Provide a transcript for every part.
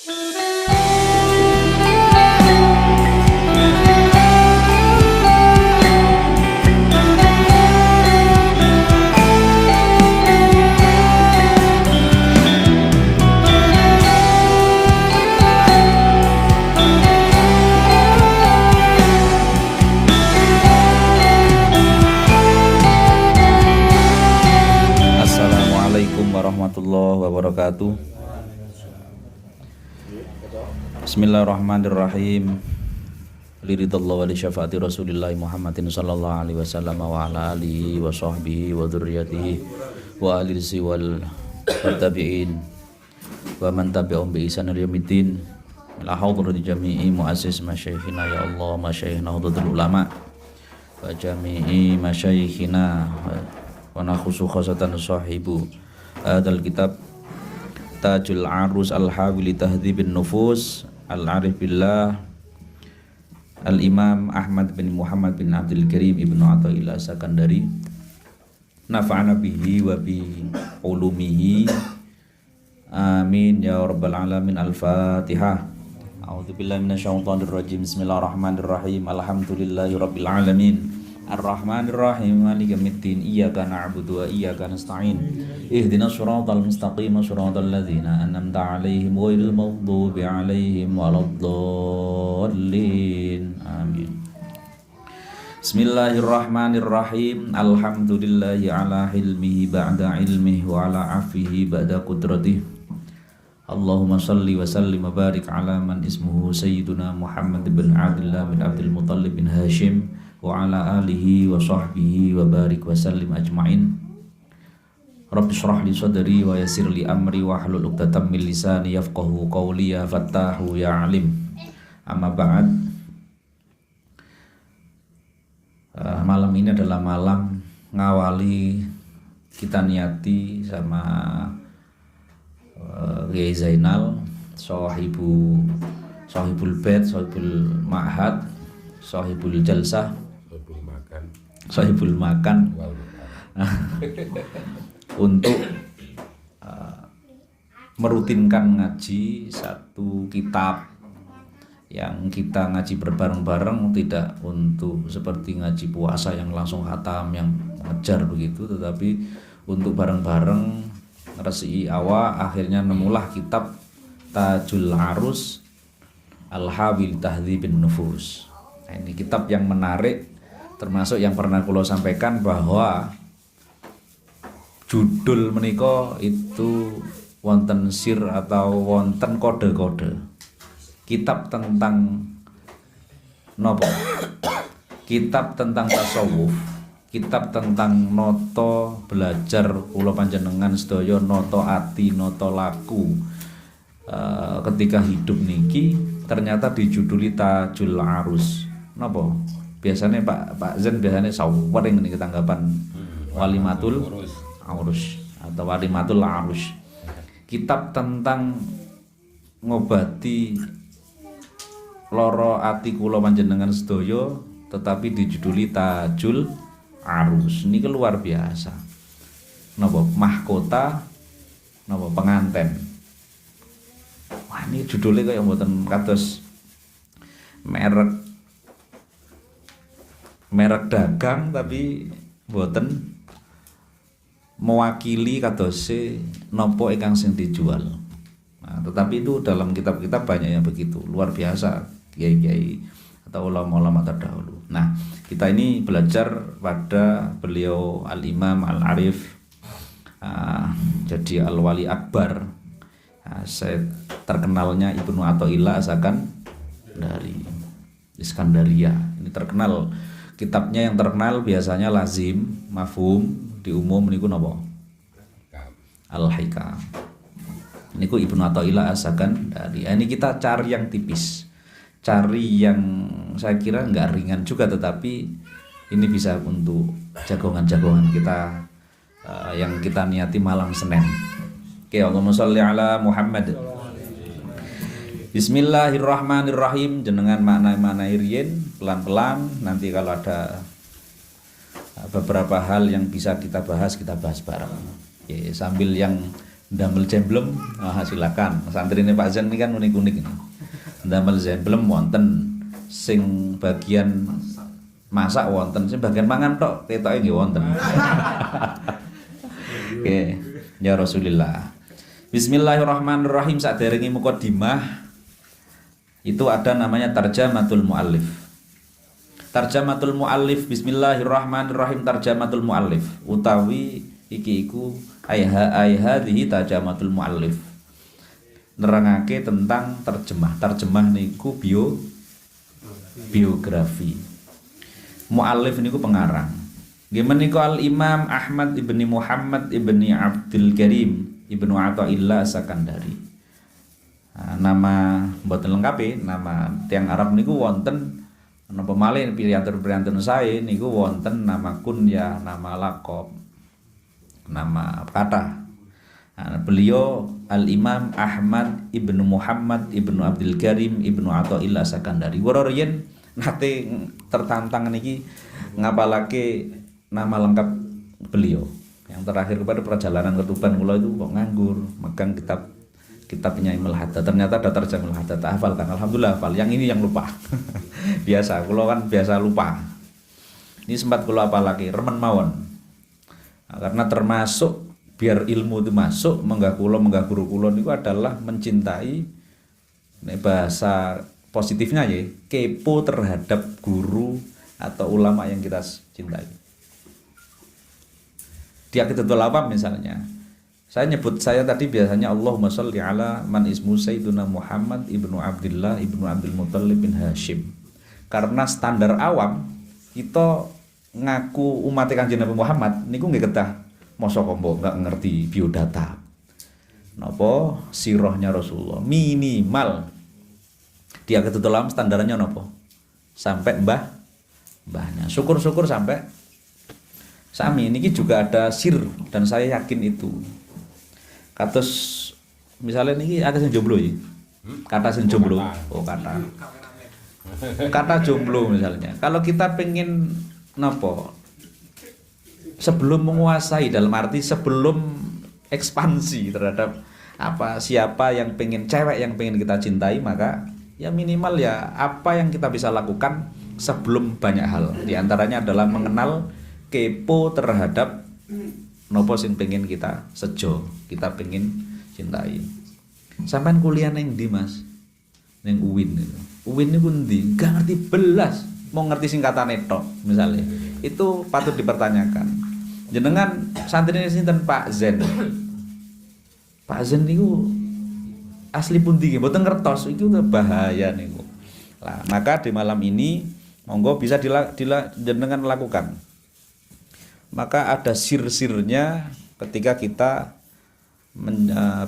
Warahmatullahi wabarakatuh. Bismillahirrahmanirrahim. Liridallahu wa li syafaati Rasulillahi Muhammadin sallallahu alaihi wasallam wa ala alihi wa sahbihi wa dzurriyyatihi wa alihi wal tabi'in wa man tabi'ahum bi ihsan ila yaumiddin. La haudru di jami'i muassis masyayikhina ya Allah, masyayikhna hududul ulama wa jami'i masyayikhina wa nakhusu khasatan sahibu adal kitab Tajul Arus Al-Hawili Tahdhibin Nufus Al-Arif Billah Al-Imam Ahmad bin Muhammad bin Abdul Karim Ibnu Athaillah Sakandari, nafa'ana bihi wa bi ulumihi amin ya rabbal alamin. Al-Fatihah. A'udzubillahi minasyaitonir rajim. Bismillahirrahmanirrahim. Alhamdulillahi rabbil alamin. Ar-Rahmanir-Rahim. Maliki yaumiddin. Iyyaka na'budu wa iyyaka nasta'in. Ihdinas siratal mustaqim, siratal ladzina an'amta 'alaihim ghairil maghdubi 'alaihim waladdallin. Amin. Bismillahirrahmanirrahim. Alhamdulillahi ala hilmihi ba'da ilmihi wa ala afihi ba'da qudratihi. Allahumma salli wa sallim wa barik ala man ismuhu Sayyiduna Muhammad bin Abdullah bin Abdul Muttalib bin Hashim wa ala alihi wa sahbihi wa barik wa sallim ajma'in. Rabbi shrah li sadri wa yassir li amri wa hlul 'uqdatam min lisani yafqahu qawli ya fattahu ya alim. Amma ba'd. Malam ini adalah malam ngawali kita niati sama Kiai Zainal, sahibul bait, sahibul ma'had, sahibul jalsah, sahibul makan untuk merutinkan ngaji satu kitab yang kita ngaji berbareng-bareng, tidak untuk seperti ngaji puasa yang langsung khatam yang ngejar begitu, tetapi untuk bareng-bareng resi awal. Akhirnya nemulah kitab Tajul Arus Al-Hawili Tahdhibin Nufus. Nah, ini kitab yang menarik, termasuk yang pernah kula sampaikan bahwa judul menika itu wonten sir atau wonten kode-kode. Kitab tentang nopo? Kitab tentang tasawuf. Kitab tentang noto belajar kula panjenengan sedaya, noto ati, noto laku ketika hidup niki ternyata dijuduli Tajul Arus. Napa? Biasanya Pak Zen biasanya sawering niki tanggapan Walimatul Arus atau Walimatul Arus. Kitab tentang ngobati loro ati kula panjenengan sedaya tetapi dijuduli Tajul Arus. Ini luar biasa. Napa mahkota, napa penganten. Wah, ini judulnya kayak mboten kados merek dagang, tapi mboten mewakili kadose nopo ingkang sing dijual. Nah, tetapi itu dalam kitab-kitab banyak yang begitu. Luar biasa kiai-kiai atau ulama-ulama terdahulu. Nah, kita ini belajar pada beliau Al-Imam Al-Arif, jadi Al-Wali Akbar. Saya terkenalnya Ibnu Athaillah asalkan dari Iskandaria. Ini terkenal, kitabnya yang terkenal biasanya lazim, mafhum, di umum niku napa? Al-Hikam. Niku Ibnu Athaillah asalkan dari. Ini kita cari yang tipis. Cari yang saya kira nggak ringan juga, tetapi ini bisa untuk jagongan-jagongan kita yang kita niati malam Senin. Oke, Allahumma sholli ala Muhammad. Bismillahirrahmanirrahim. Jenengan makna riyen pelan-pelan, nanti kalau ada beberapa hal yang bisa kita bahas bareng. Ya, sambil yang Ndamel jemblem, silakan. Santrine Pak Zen ini kan unik-unik ini. Ndamel jemblem wonten, sing bagian masak wonten, sing bagian mangan tok ketoke nggih wonten. Oke, ya Rasulillah. Bismillahirrahmanirrahim. Saderenge mukadimah itu ada namanya tarjamatul muallif. Tarjamatul muallif, bismillahirrahmanirrahim, tarjamatul muallif utawi iki iku hadhihi tarjamatul muallif. Nerangake tentang terjemah. Terjemah niku biografi. Muallif niku pengarang. Nggih menika Al Imam Ahmad ibni Muhammad ibni Abdul Karim ibnu Athaillah Sakandari. Nama mboten lengkap nama tiang Arab niku wonten napa malih pilihan-pilihan saya niku wonten nama kunyah, nama laqab, nama kata. Beliau Al Imam Ahmad ibnu Muhammad ibnu Abdul Karim ibnu Athaillah Sakandari. Woroyen nate tertantang niki ngapalake nama lengkap beliau. Yang terakhir pada perjalanan ke Tuban kula itu kok nganggur, megang kitabnya Ilmul Haddad. Ternyata ada terjemah Haddad, tak hafal kan. Alhamdulillah hafal. Yang ini yang lupa. Biasa, kula kan biasa lupa. Ini sempat kula hafal lagi, remen mawon. Nah, karena termasuk biar ilmu itu masuk, menggah guru kula niku adalah mencintai bahasa positifnya ya, kepo terhadap guru atau ulama yang kita cintai. Di Aqidatul Awam misalnya, saya tadi biasanya Allahumma sholli ala man ismu Sayyiduna Muhammad ibnu Abdullah ibnu Abdul Muthalib bin Hashim. Karena standar awam kita ngaku umat Kanjeng Nabi Muhammad niku nggih kedah masa kombo nggak ngerti biodata. Napa sirahnya Rasulullah minimal di Aqidatul Awam standarnya napa? Sampai mbahnya. Syukur-syukur sampai sami niki juga ada sir dan saya yakin itu. Kados misalnya niki ada sing jomblo ya. Kata sing jomblo. Oh, kata jomblo misalnya. Kalau kita pengen napa? Sebelum menguasai, dalam arti sebelum ekspansi terhadap siapa yang pengen, cewek yang pengen kita cintai, maka ya minimal ya apa yang kita bisa lakukan sebelum banyak hal. Di antaranya adalah mengenal, kepo terhadap nopo sing pengen kita sejo, kita pengen cintai. Sampai kuliah neng di Mas, neng UIN itu. UIN niku ndi? Gak ngerti belas, mau ngerti singkatane tok misalnya. Itu patut dipertanyakan. Jenengan santrine sinten Pak Zen. Pak Zen niku asli pundi nggih? Mboten ngertos, itu bahaya niku. Lah, maka di malam ini monggo bisa jenengan lakukan. Maka ada sir-sirnya ketika kita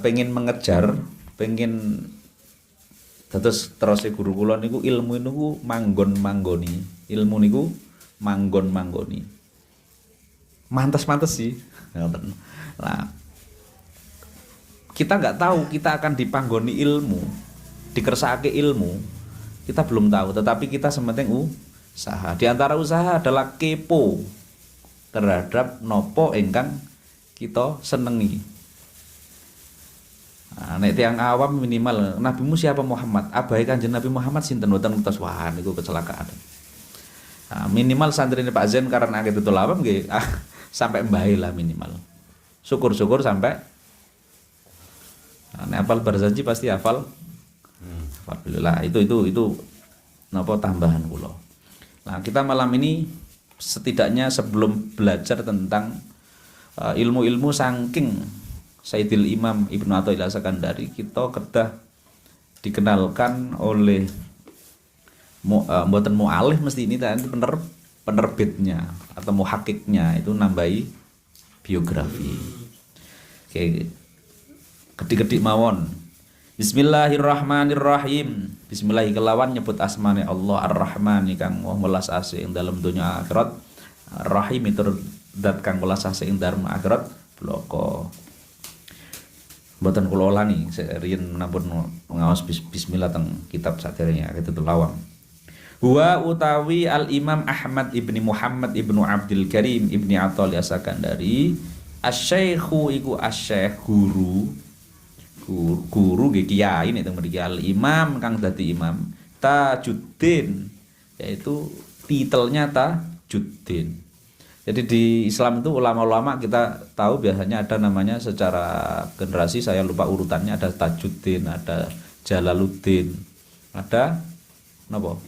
pengen mengejar, pengen terus guru kula niku ilmu niku manggon-manggoni. Ilmu niku manggon-manggoni. Mantes-mantes sih. Nah, kita nggak tahu kita akan dipanggoni ilmu, dikersakake ilmu. Kita belum tahu, tetapi kita sementing usaha. Di antara usaha adalah kepo terhadap nopo ingkang kita senengi. Nah, nek tiyang awam minimal nabimu siapa Muhammad? Abahe Kanjeng Nabi Muhammad sinten mboten ngertos wah niku kecelakaan. Nah, minimal santrine Pak Zen karena Aqidatul Awam nggih sampai mbahe lah minimal. Syukur-syukur sampai nek hafal Barzanji pasti hafal. Alhamdulillah itu napa tambahan kula. Nah, kita malam ini setidaknya sebelum belajar tentang ilmu-ilmu saking Sayyidil Imam Ibnu Athaillah Sakandari, kita kedah dikenalkan oleh mboten mu'alif mesti ini tadi penerbitnya atau muhakiknya itu nambahi biografi. Oke. Kedik-kedik mawon. Bismillahirrahmanirrahim. Bismillah kelawan nyebut asmane Allah Ar-Rahman kang welas asih ing dalam dunya akhirat. Ar-Rahim itu zat kang welas asih ing dalam akhirat bloko. Mboten kula ulangi, riyen menapun ngaos bismillah teng kitab saderenge Aqidatul Awam. Huwa utawi Al Imam Ahmad ibni Muhammad ibnu Abdul Karim ibni Athaillah Sakandari Asy-syaikhu iku asy-syaikh guru nggih kiai nek teng mriki al imam kang dadi imam Tajuddin, yaitu titelnya Tajuddin. Jadi di Islam itu ulama-ulama kita tahu biasanya ada namanya secara generasi, saya lupa urutannya, ada Tajuddin, ada Jalaluddin, ada napa?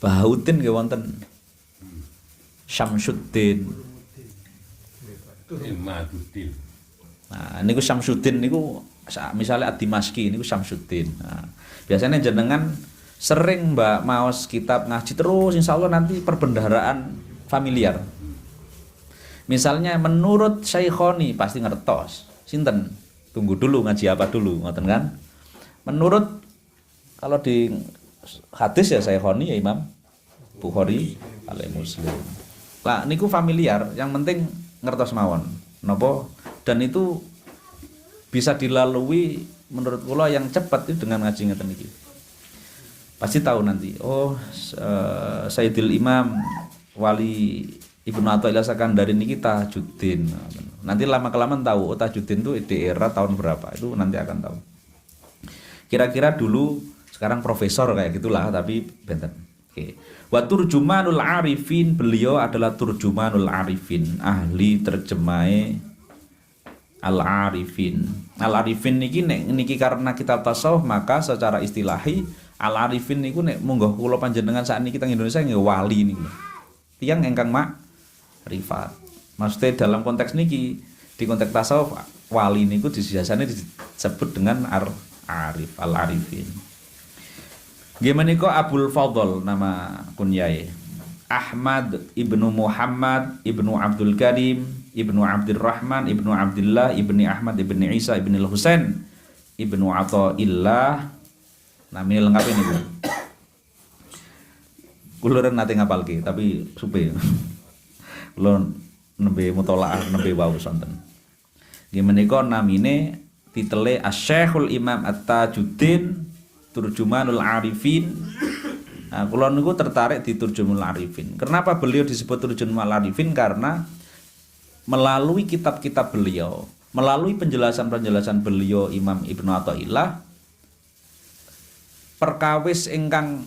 Bahauddin nggih wonten. Syamsuddin. Imaduddin. Nah, niku Syamsuddin niku misalnya Ad-Dimashqi niku Syamsuddin. Nah, biasanya jenengan sering mbak maos kitab ngaji terus insyaallah nanti perbendaharaan familiar. Misalnya menurut Syekhoni pasti ngertos. Sinten? Tunggu dulu ngaji apa dulu, ngoten kan? Menurut kalau di hadis ya Syekhoni ya Imam Bukhari alai Muslim. Lah niku familiar, yang penting ngertos mawon. Napa? Dan itu bisa dilalui menurut kula yang cepat itu dengan ngaji ngeten iki. Pasti tahu nanti. Oh, Sayyidil Imam Wali Ibnu Athaillah Sakandari niki Tajuddin. Nanti lama-kelamaan tahu oh, Tajuddin itu di era tahun berapa. Itu nanti akan tahu. Kira-kira dulu sekarang profesor kayak gitulah tapi benten. Oke. Wa turjumanul arifin, beliau adalah turjumanul arifin, ahli terjemahe al-arifin. Al-arifin niki karena kitab tasawuf maka secara istilahi al-arifin niku nek monggo kula panjenengan sakniki teng Indonesia nggih wali niku. Tiyang ingkang makrifat. Maksudnya dalam konteks niki di konteks tasawuf wali niku biasanya disebut dengan arif, al-arifin. Nggih menika Abul Fadl nama kunyae. Ahmad ibnu Muhammad ibnu Abdul Karim ibnu Abdurrahman ibnu Abdullah ibni Ahmad ibni Isa ibni Al-Husain ibnu Athaillah. Namanya lengkap ini Bu. Kula nate ngapalke tapi supe. Kula nembe mutolaah nembe wau sonten. Nggih menika namine titele Asy-Syekhul Imam At-Tajuddin Turjumanul Arifin. Nah, kula niku tertarik di Turjumanul Arifin. Kenapa beliau disebut Turjumanul Arifin? Karena melalui kitab-kitab beliau, melalui penjelasan-penjelasan beliau Imam Ibnu Athaillah, perkawis ingkang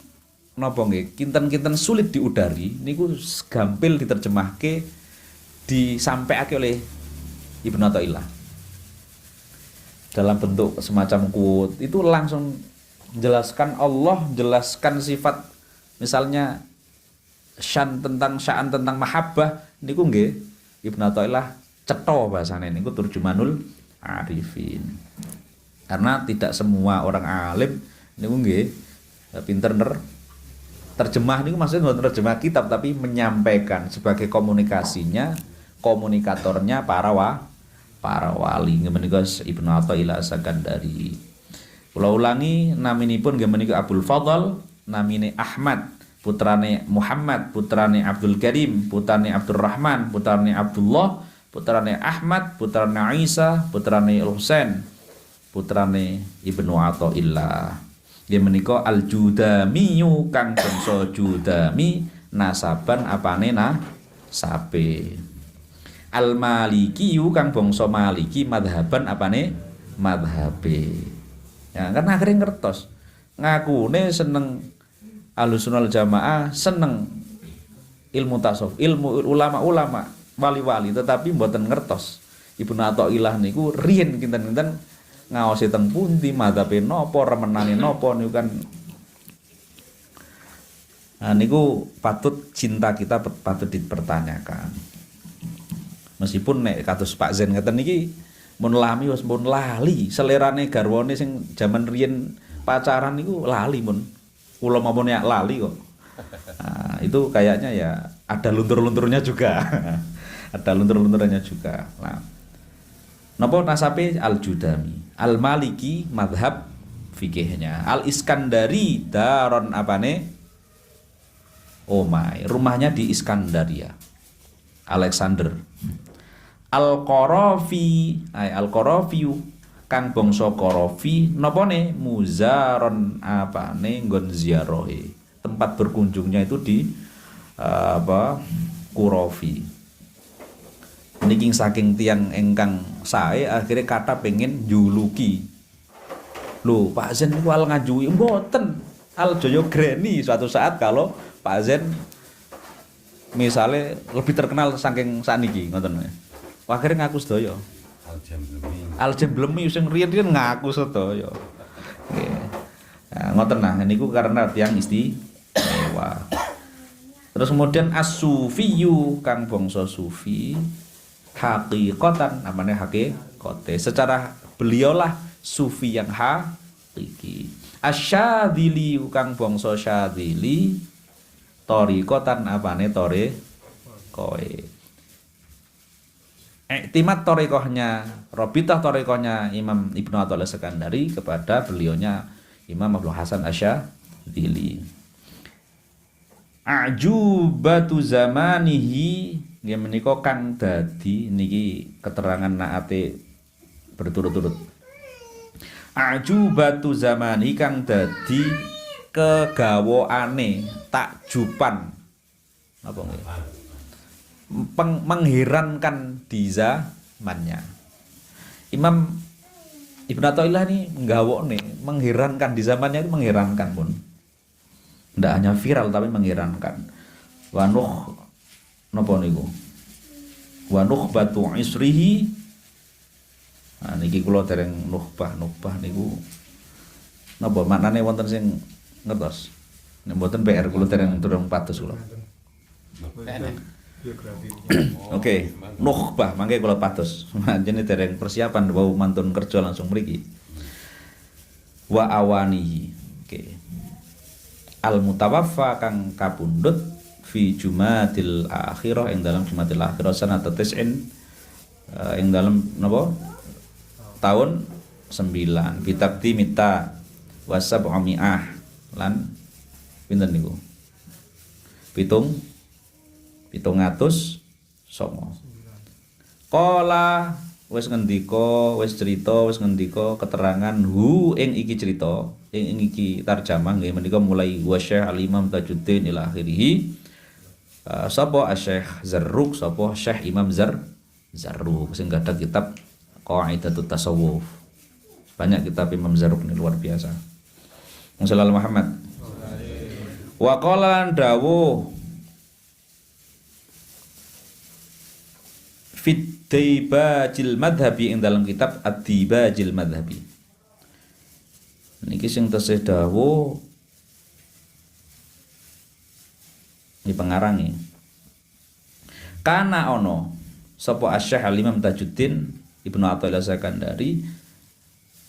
napa nggih kinten-kinten sulit diudari niku gampil diterjemahke disampaikan oleh Ibnu Athaillah dalam bentuk semacam quote. Itu langsung jelaskan Allah, jelaskan sifat, misalnya sya'an tentang mahabbah niku nggih Ibnu Athaillah cetha bahasane niku Turjumanul Arifin. Karena tidak semua orang alim niku nggih pinter terjemah niku maksudnya bukan terjemah kitab tapi menyampaikan sebagai komunikatornya para wali. Menika Ibnu Athaillah Sakandari. Kula ulangi naminipun nggih menika Abdul Fadl, namine Ahmad, putrane Muhammad, putrane Abdul Karim, putrane Abdurrahman, putrane Abdullah, putrane Ahmad, putrane Isa, putrane Al-Husain, putrane Ibnu Athaillah. Nggih menika Al-Judami kang bangsa Judami nasaban apane nasabe. Al-Maliki kang bangsa Maliki madhaban apane madhabe. Ya, karena akhirnya ngertos ngakune seneng Ahlussunnah wal Jamaah, seneng ilmu tasawuf, ilmu ulama-ulama, wali-wali, tetapi mboten ngertos Ibnu Athaillah niku riyen kinten-kinten ngaosi teng pundi, madhabe napa, remenane napa niku kan. Nah niku patut cinta kita patut dipertanyakan. Meskipun nek kados Pak Zen ngeten niki mun lami wis mun lali, selerane garwane sing jaman riyen pacaran niku lali mun. Kula mampun ya lali kok. Nah, itu kayaknya ya ada luntur-lunturnya juga. Ada luntur-lunturnya juga. Nah, napa nasabe Al-Judami, Al-Maliki madhab fikihnya, Al-Iskandari daron apane? Omai, rumahnya di Iskandaria. Alexander. Al-Qarafi, Al-Qarafiyu kang bangsa Qarafi napane muzaron apane nggon ziarahe. Tempat berkunjungnya itu di Qurafi. niki saking tiang engkang sae akhirnya kata pengen juluki. Loh, Pak Zen niku al ngajui mboten. Al Joyogreni suatu saat kalau Pak Zen misalnya lebih terkenal saking saniki ngoten. Akhirnya ngaku sedaya. Al-Jamblemi sing riyen-riyen ngaku sedaya. Nggih. Nah, ngoten nah niku karena tiang istimewa. Terus kemudian as-sufiyu kang bangsa sufi haqiqatan namanya hakikote. Secara beliaulah sufi yang hakiki. Asyadzili kang bangsa syadzili tariqatan apane tore koe. Iktimat torikohnya, Robitah torikohnya Imam Ibnu Athaillah Sekandari kepada beliaunya Imam Abdul Hasan Asyadzili. Ajubatu zamanihi nggih menika kang dadi niki keterangan naate berturut-turut. Ajubatu zamani kang dadi kegawaane takjuban apa nggih? Mengherankan di zamannya. Imam Ibnu Athaillah ini nggawokne mengherankan di zamannya itu mengherankan pun. Tidak hanya viral tapi mengherankan. Wanuh napa niku? Wanuh batu isrihi. Nah niki kula dereng nuhbah niku napa maknane wonten sing ngertos? Nek mboten PR kula dereng durung pados kula. Oke, nuhbah mangke kula pados. Manjene dereng persiapan wau mantun kerja langsung mriki. Wa awanihi. Oke. Al mutawaffa kang kapundhut fi Jumadil Akhirah ing dalam Jumadil Akhirah sanata tis'in ing dalam napa? Tahun 9 bitabti mita wasab'ami'ah lan pinten niku? 700 songo. Kala wis ngendika, wis ngendika keterangan hu ing iki cerita, ing iki tarjamah nggih menika mulai wa Syekh Al-Imam Tajuddin ila akhirih. Sapa Syekh Zarruq, sapa Syekh Imam Zarruq sing gadah kitab Qaidatut Tasawuf. Banyak kitab Imam Zarruq ini luar biasa. Sallallahu Muhammad. Wa qala dawuh fit Dibajil Madhabi ing dalam kitab Ad-Dibajil Madhabi. Niki sing tesih dawuh dipengarangi. Kana ono sapa Asy-Syaikh Al-Imam Tajuddin Ibnu Athaillah Sekandari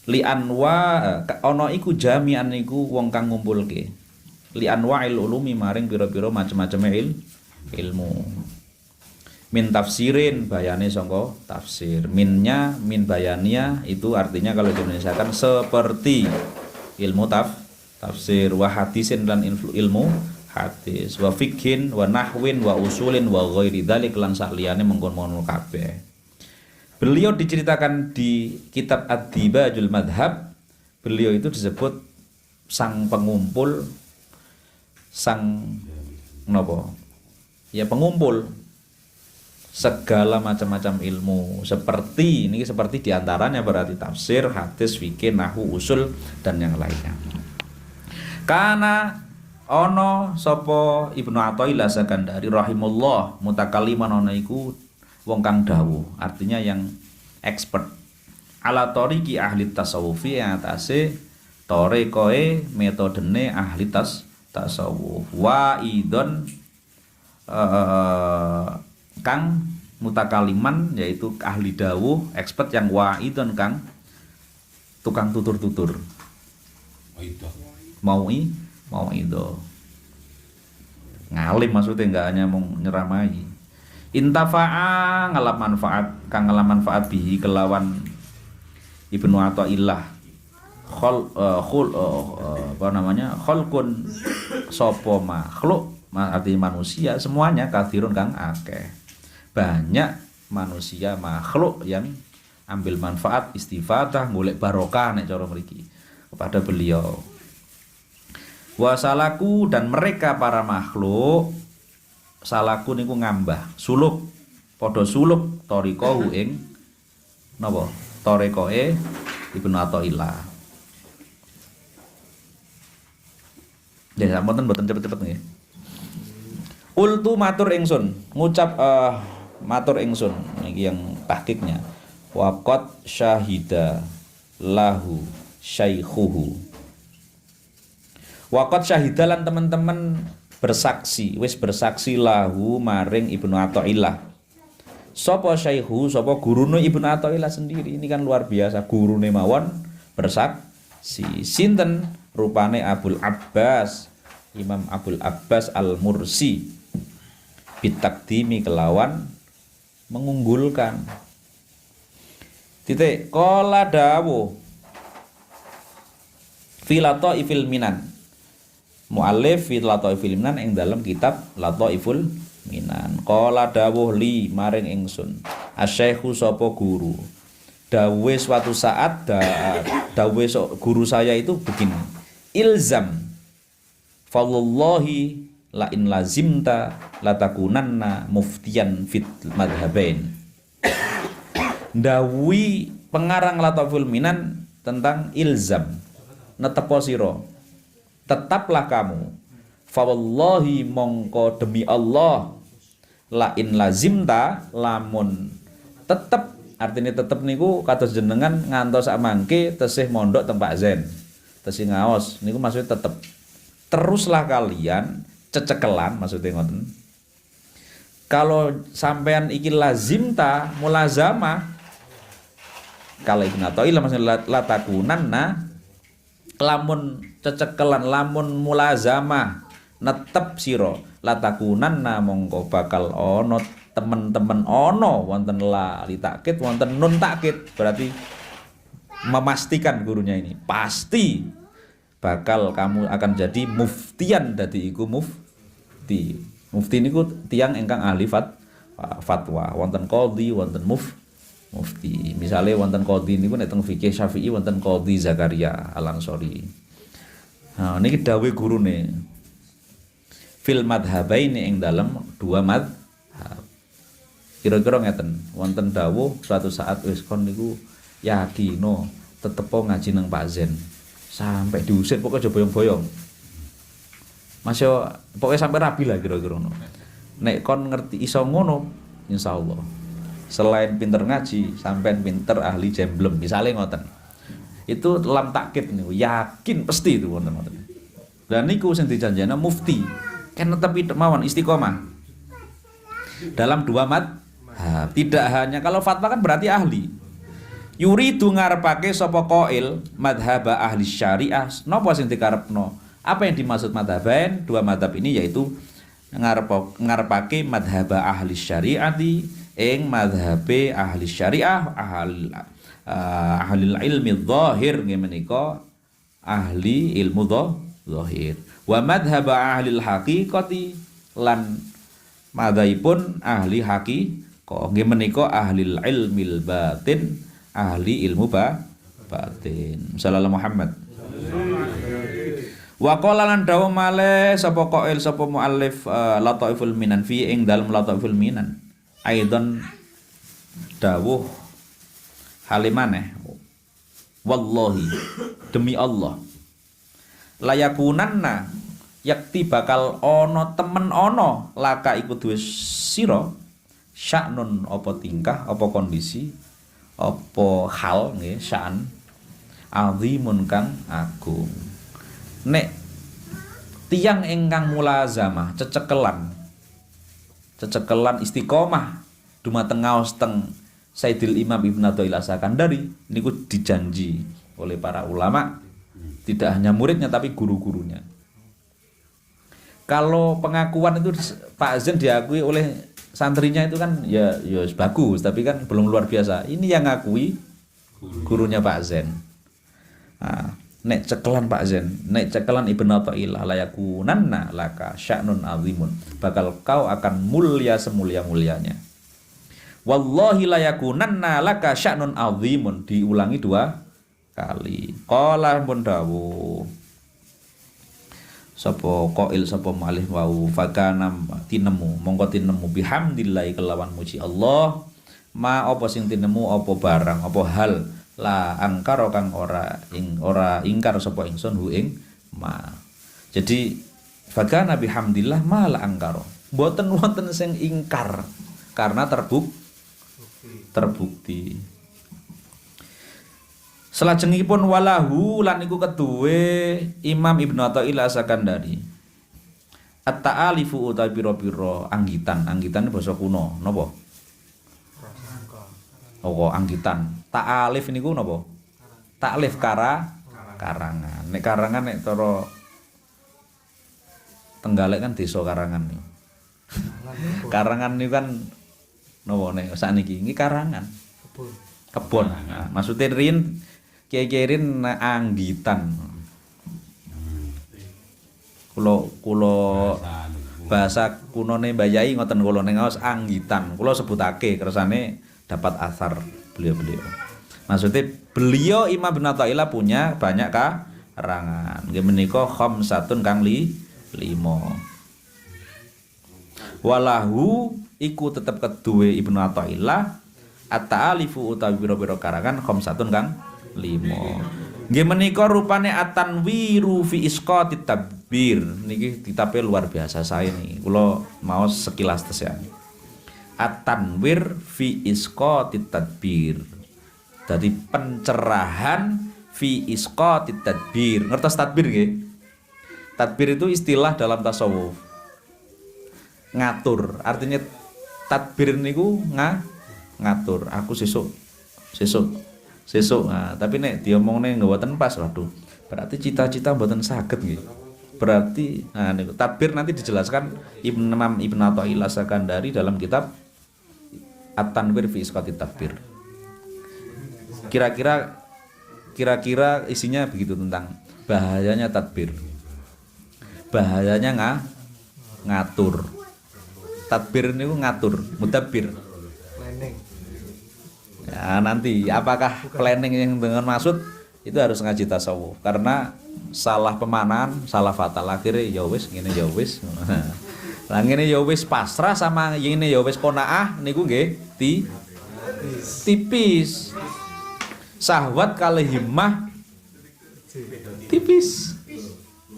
li anwa ono iku jami'an iku wong kang ngumpulke li anwa'il ulumi maring pira-pira macam-macam ilmu. Min tafsirin bayane sangka tafsir. Minnya min bayania itu artinya kalau diindonesakan seperti ilmu tafsir wa hadisin dan ilmu hadis wa fikhin wa nahwin wa usulin wa ghairi dzalik lan sakliyane mengkon-mengkon kabeh. Beliau diceritakan di kitab Ad-Dibajul Madhab, beliau itu disebut sang pengumpul, sang napa? Ya pengumpul segala macam-macam ilmu seperti ini, seperti diantaranya berarti tafsir, hadis, fikih, nahwu, usul dan yang lainnya. Karena ono sapa Ibnu Athaillah Sekandari rahimullah mutakalliman ono iku wong kang dawuh, artinya yang expert ala tariqi ahli tasawufi yang atase torikoe metodene ahli tasawuf wa idon kang mutakaliman yaitu ahli dawuh expert yang waidon kang tukang tutur-tutur mau itu ngalim maksudnya enggak hanya mau nyeramai. Intafa'a ngalap manfaat kang ngalap manfaat bihi kelawan Ibnu Athaillah khalqun sapa makhluk artinya manusia semuanya kathirun kang akeh. Banyak manusia makhluk yang ambil manfaat istifadah golek barokah nek cara mriki kepada beliau. Wasalaku dan mereka para makhluk salaku niku ngambah suluk padha suluk tariqahu ing napa tariqae Ibnu Athaillah. Ya sampun mboten cepet-cepet nggih. Qultu matur ingsun, ngucap matur ingsun iki yang tahqiqnya. Waqat syahida lahu syaikhuhu. Waqat syahida lan teman-teman bersaksi, wis bersaksi lahu maring Ibnu Athaillah. Sapa syaikhu, sapa gurune Ibnu Athaillah sendiri. Ini kan luar biasa, gurune mawon bersaksi. Sinten? Rupane Abul Abbas, Imam Abul Abbas Al-Mursi, bitakdimi kelawan mengunggulkan. Titik qala dawu fi Lataifil Minan. Muallif fi Lataifil Minan ing dalam kitab Lataiful Minan. Qala dawuh li maring ingsun. Asy-syaikhu sapa guru. Dawe suatu saat dawe guru saya itu begini. Ilzam fawallahi la in lazimta latakunanna muftiyan fit madhabain. Dawi pengarang Lataiful Minan tentang ilzam, netepo sira, tetaplah kamu, fawallahi mongko demi Allah, la in lazimta lamun tetep, artinya tetep niku kados jenengan ngantos sak mangke tesih mondok teng Pak Zen, tesih ngaos niku maksudnya tetep teruslah kalian cecekelan, maksudnya ngoten. Kalau sampean iki lazimta mulazamah, kalau Ibnu Athaillah maksudnya latakunanna, lamun cecekelan, lamun mulazamah netep sira, latakunanna mongko bakal ono temen-temen ono wonten la li takkid wonten nun takkid, berarti memastikan gurunya ini pasti bakal kamu akan jadi muftian, dadi iku mufti. Mufti niku tiyang ingkang ahli fatwa, wonten qadhi, wonten mufti. Misale wonten qadhi niku nek teng fikih Syafi'i wonten Qadhi Zakaria Al-Ansori. Nah, niki dawuh gurune. Fil madhabaini ing dalem dua madhab. Kira-kira ngeten, wonten dawuh suatu saat wis kon niku yakino tetepo ngaji nang Pak Zen. Sampai diusir pokoknya boyong-boyong. Masya pokoknya sampai rabi lah kira-kira no. Nek kon ngerti iso ngono, insyaallah. Selain pinter ngaji, sampean pinter ahli jemblem, misalnya ngoten. Itu lam takkid niku, yakin pasti itu wonten-wonten. Dan niku sing dijanjena mufti, kan tetep mawon istiqomah. Dalam dua madhab, tidak hanya kalau fatwa kan berarti ahli. Yuridu ngarepake sapa qail madhab ahli syariah. Napa sing dikarepno? Apa yang dimaksud madhabain? Dua madhab ini yaitu ngarepake madhab ahli syariati ing madhabe ahli syariah, ahli ilmi dhahir nggih menika ahli ilmu dhahir. Wa madhab ahli haqiqati lan madhaipun ahli haqiqah nggih menika ahli ilmil batin, ahli ilmu batin. Sallallahu Muhammad. Wa qala lan dawu male sapa qail sapa muallif Lataiful Minan fi ing dalem Lataiful Minan. Aidon dawuh halimane. Wallahi demi Allah. Layakunanna yakti bakal ana temen ana laka iku duwe sira sya'nun apa tingkah apa kondisi apa hal nggih sya'an azimun kang agung. Nek tiyang ingkang mulazamah cecekelan istiqomah dumateng ngaos teng Sayyidil Imam Ibnu Athaillah Sakandari niku dijanji oleh para ulama, tidak hanya muridnya tapi guru-gurunya. Kalau pengakuan itu Pak Zen diakui oleh santrinya itu kan ya bagus, tapi kan belum luar biasa. Ini yang ngakui gurunya Pak Zen. Nah, nek cekelan Pak Zen, nek cekelan Ibnu Athaillah layakunanna laka sya'nun azimun, bakal kau akan mulia semulia-mulianya. Wallahi layakunanna laka sya'nun azimun, diulangi 2 kali. Qala pun dawuh sapa qail sapa malih wau fakana tinemu mongko tinemu bihamdillah kelawan muji Allah ma apa sing tinemu apa barang apa hal la angkar kang ora ingkar sapa ingsun hu ing ma. Jadi fakana bihamdillah ma la angkar. Mboten wonten sing ingkar karena terbukti. Salajengipun walahu lan iku keduwe Imam Ibnu Athaillah As-Sakandari. At-ta'alifu utawi pira-pira anggitan basa kuno napa? Oh, anggitan. Ta'alif niku napa? Ta'alif karangan. Nek karangan nek cara Tenggalek kan desa Karangan niku. Karangan niku kan napa nek sakniki iki karangan. Kebon. Nah, maksudnya rin kiai-kiai rin anggitan. Kulo bahasa kunone Mbah Yai ngoten kula ning ngaos anggitan. Kulo sebutake kersane dapat asar beliau-beliau. Maksudnya beliau Imam Ibnu Athaillah punya banyak karangan. Nggih menika khamsatun kang 5. Walahu iku tetep keduwe Ibnu Athaillah at-ta'alifu utawi pira-pira karangan khamsatun kang 5. Nggih menika rupane at-tanwiru fi isqatit tadbir. Niki kitabe luar biasa saya nih. Kula mau sekilas tes ya. At-tanwir fi isqatit tadbir. Dadi pencerahan fi isqatit tadbir. Ngertos tadbir nggih? Tadbir itu istilah dalam tasawuf. Ngatur. Artinya tadbir niku ngatur. Aku sesuk. Nah, tapi nek diomongne mboten pas, waduh. Berarti cita-cita mboten saged nggih. Berarti nah niku tadbir nanti dijelaskan Imam Ibnu Athaillah Sakandari dalam kitab At-Tanwir fi Isqatit Tadbir. Kira-kira isinya begitu tentang bahayanya tadbir. Bahayanya ngatur. Tadbir niku ngatur, mudabbir. Ya, nanti apakah planning yang dengan maksud itu harus ngaji tasawuf karena salah pemanan, salah fatal akhirnya ya wis ngene ya wis. Lah ngene ya wis pasrah sama ngene ya wis qanaah niku nggih tipis. Syahwat kali himmah tipis.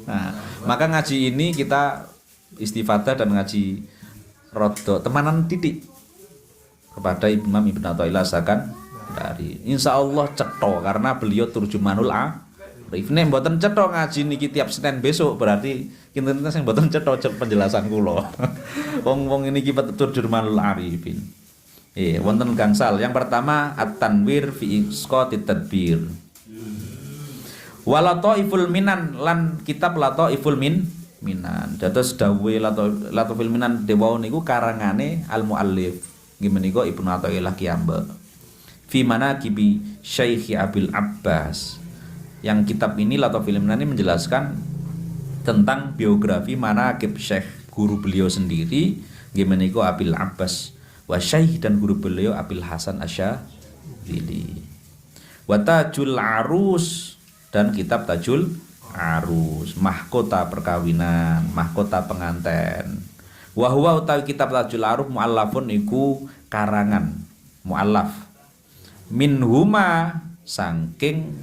Nah, maka ngaji ini kita istifadah dan ngaji rodo temanan titik kepada Imam Ibnu Athaillah Sakandari. Insyaallah cetha karena beliau turjumanul arif. Nek mboten cetha ngaji niki tiap Senin besok berarti kinten sing mboten cetha penjelasan kula. Wong niki turjumanul arifin. Wonten gangsal. Yang pertama at-tanwir fi isqatit tadbir. Walataiful minan lan kitab lataiful minan. Dados dawuhe lataiful minan dewa niku karangane al-muallif. Gimana kok Ibnu Athaillah Kiyamba fi manaqibi Syekh Abil Abbas. Yang kitab ini atau film ini menjelaskan tentang biografi manaqib Syekh guru beliau sendiri gimana kok Abil Abbas wa Syekh dan guru beliau Abil Hasan Asyadzili. Wa Tajul Arus dan kitab Tajul Arus, mahkota perkawinan, mahkota pengantin. Wa huwa utawi kitab Tajul Aruf muallafun iku karangan muallaf minhuma saking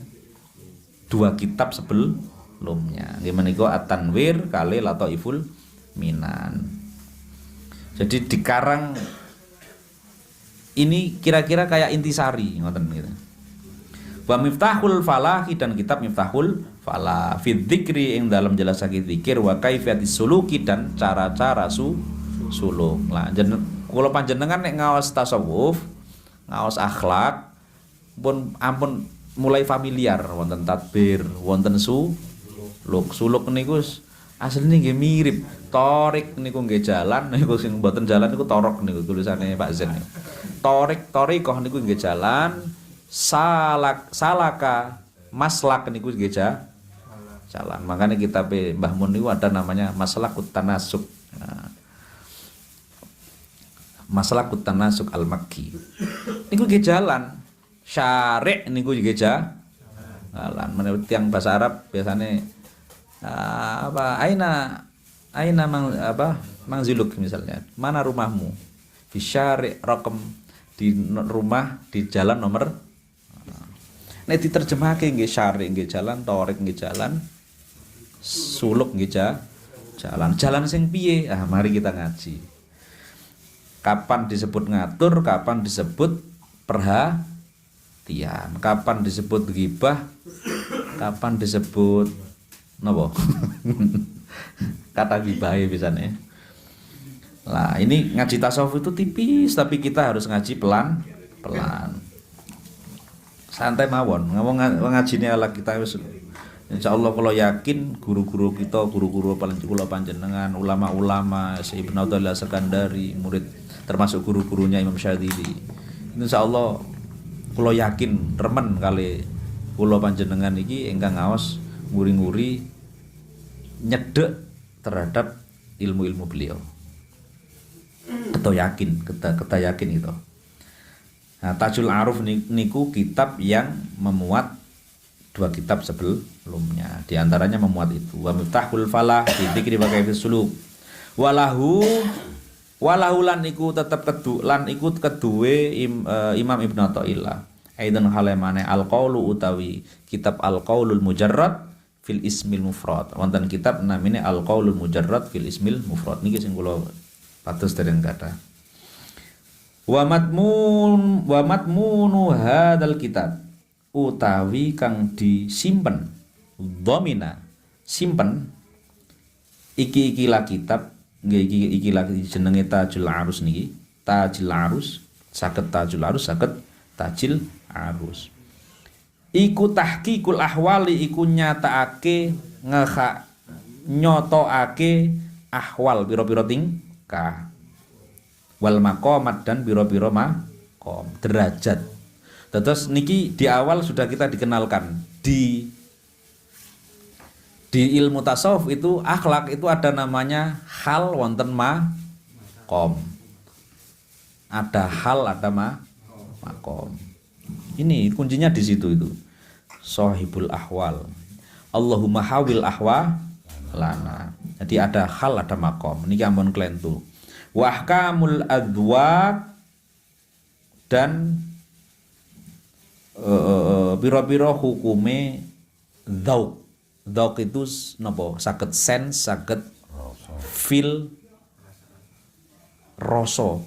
dua kitab sebelumnya. Nggih menika At-Tanwir kali Lataiful Minan. Jadi dikarang ini kira-kira kayak intisari ngoten gitu. Wa Miftahul Falahi dan kitab Miftahul Falah fi dzikri ing dalam jelasake zikir wa kaifiyatis suluki dan cara-cara suluk. Lah kula panjenengan nek ngaos tasawuf, ngaos akhlak ampun mulai familiar wonten tadbir, wonten suluk. Suluk niku asline nggih mirip. Torik niku nggih jalan, niku sing mboten jalan niku torok niku tulisane Pak Zen. Torikoh niku nggih jalan, salaka maslak niku nggih jalan. Makanya kitab Mbah Mun niku ada namanya Maslakut Tanasuk. Nah, Maslakut Tanasuk Al-Makki. Niku nggih jalan. Syari' niku nggih jalan. Menurut yang bahasa Arab biasanya Aina mangziluk misalnya. Mana rumahmu? Fi syari' raqam di rumah di jalan nomor. Nek diterjemahke nggih syari nggih jalan, torik nggih jalan, suluk nggih jalan. Jalan sing piye? Ah, mari kita ngaji. Kapan disebut ngatur, kapan disebut perhatian, kapan disebut ghibah, kapan disebut napa? Kata ghibah pisan. Lah, ini ngaji tasawuf itu tipis, tapi kita harus ngaji pelan-pelan. Santai mawon, ngajine ala kita wis insyaallah kalau yakin guru-guru kita, guru-guru kula panjenengan, ulama-ulama, Syekh Ibnu Athaillah Sekandari, murid termasuk guru-gurunya Imam Syadzili. Insyaallah kula yakin remen kali kula panjenengan iki ingkang ngaos nguri-nguri nyedek terhadap ilmu-ilmu beliau. Kita yakin itu. Nah, Tajul Aruf niku kitab yang memuat 2 kitab sebelumnya. Di antaranya memuat itu. Wa Miftahul Falah fi dzikri wa kaifis suluk. Walahu lan iku tetep keduwe Imam Ibnu Athaillah. Aidan halemane al-qaulu utawi kitab al-qaulul mujarrad fil ismil mufrad. Wonten kitab namine al-qaulul mujarrad fil ismil mufrad. Niki sing kula patus dereng kathah. Wa matmunu hadzal kitab utawi kang disimpen dhamina simpen iki-ikilah kitab nggih ikilah jenenge Tajul Arus niki. Tajul Arus saged Tajul Arus saged Tajil Arus. Iku tahqiqul ahwali iku nyatakake nyotokake ahwal pira-pira tingkah wal maqamat dan pira-pira maqam derajat. Terus niki di awal sudah kita dikenalkan di ilmu tasawuf itu akhlak itu ada namanya hal wonten maqam. Ada hal ada maqam. Ini kuncinya di situ itu. Sahibul ahwal. Allahumma hawil ahwa lana. Jadi ada hal ada maqam. Niki ampun klentu. Wa ahkamul adwaq dan pira-pira hukume dzauq. Dzauq itu napa? Saged sense, saged feel rasa,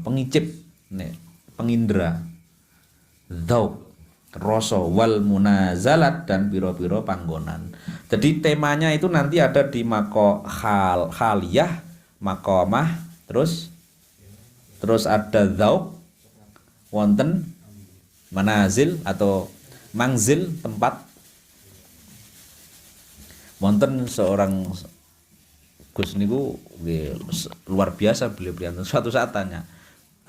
pengicip nek pengindra. Dzauq, rasa wal munazalat dan pira-pira panggonan. Jadi temanya itu nanti ada di haliyah, maqamah, terus ada dzauq, wonten manazil atau mangzil tempat. Wonten seorang Gus niku luar biasa beliau suatu saat tanya,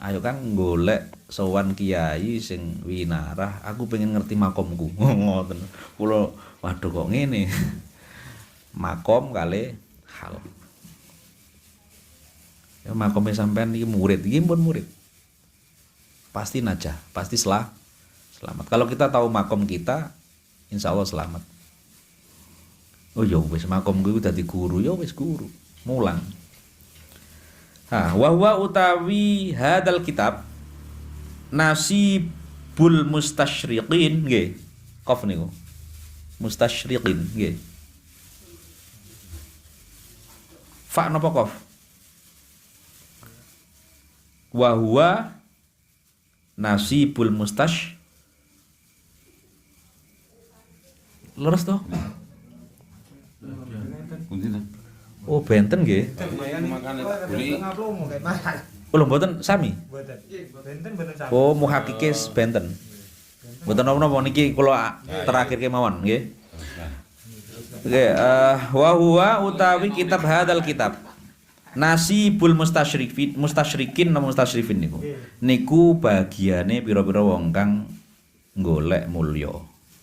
ayo Kang golek sowan kiai sing winarah, aku pengen ngerti makomku. Ngoten. Kula waduh kok ngene. Makom kali hal. Ya makome sampean iki murid, iki pun murid. Pasti najah, pasti selamat. Kalau kita tahu makom kita, insya Allah selamat. Oh ya wis makom kuwi dadi guru, ya wis guru, mulang. Wa huwa utawi hadal kitab nasibul mustasyriqin nggih. Qaf niku. Mustasyriqin nggih. Fa napa qaf? Wa huwa nasibul leres toh? Oh benten nggih. Lho mboten sami. Oh muhakikis benten. Mboten napa-napa niki kula terakhir kemawon nggih. Oke, wa huwa utawi kitab hadal kitab. Nasibul mustasyrikin lan mustasyrifin niku bagiane pira-pira wong kang golek mulya.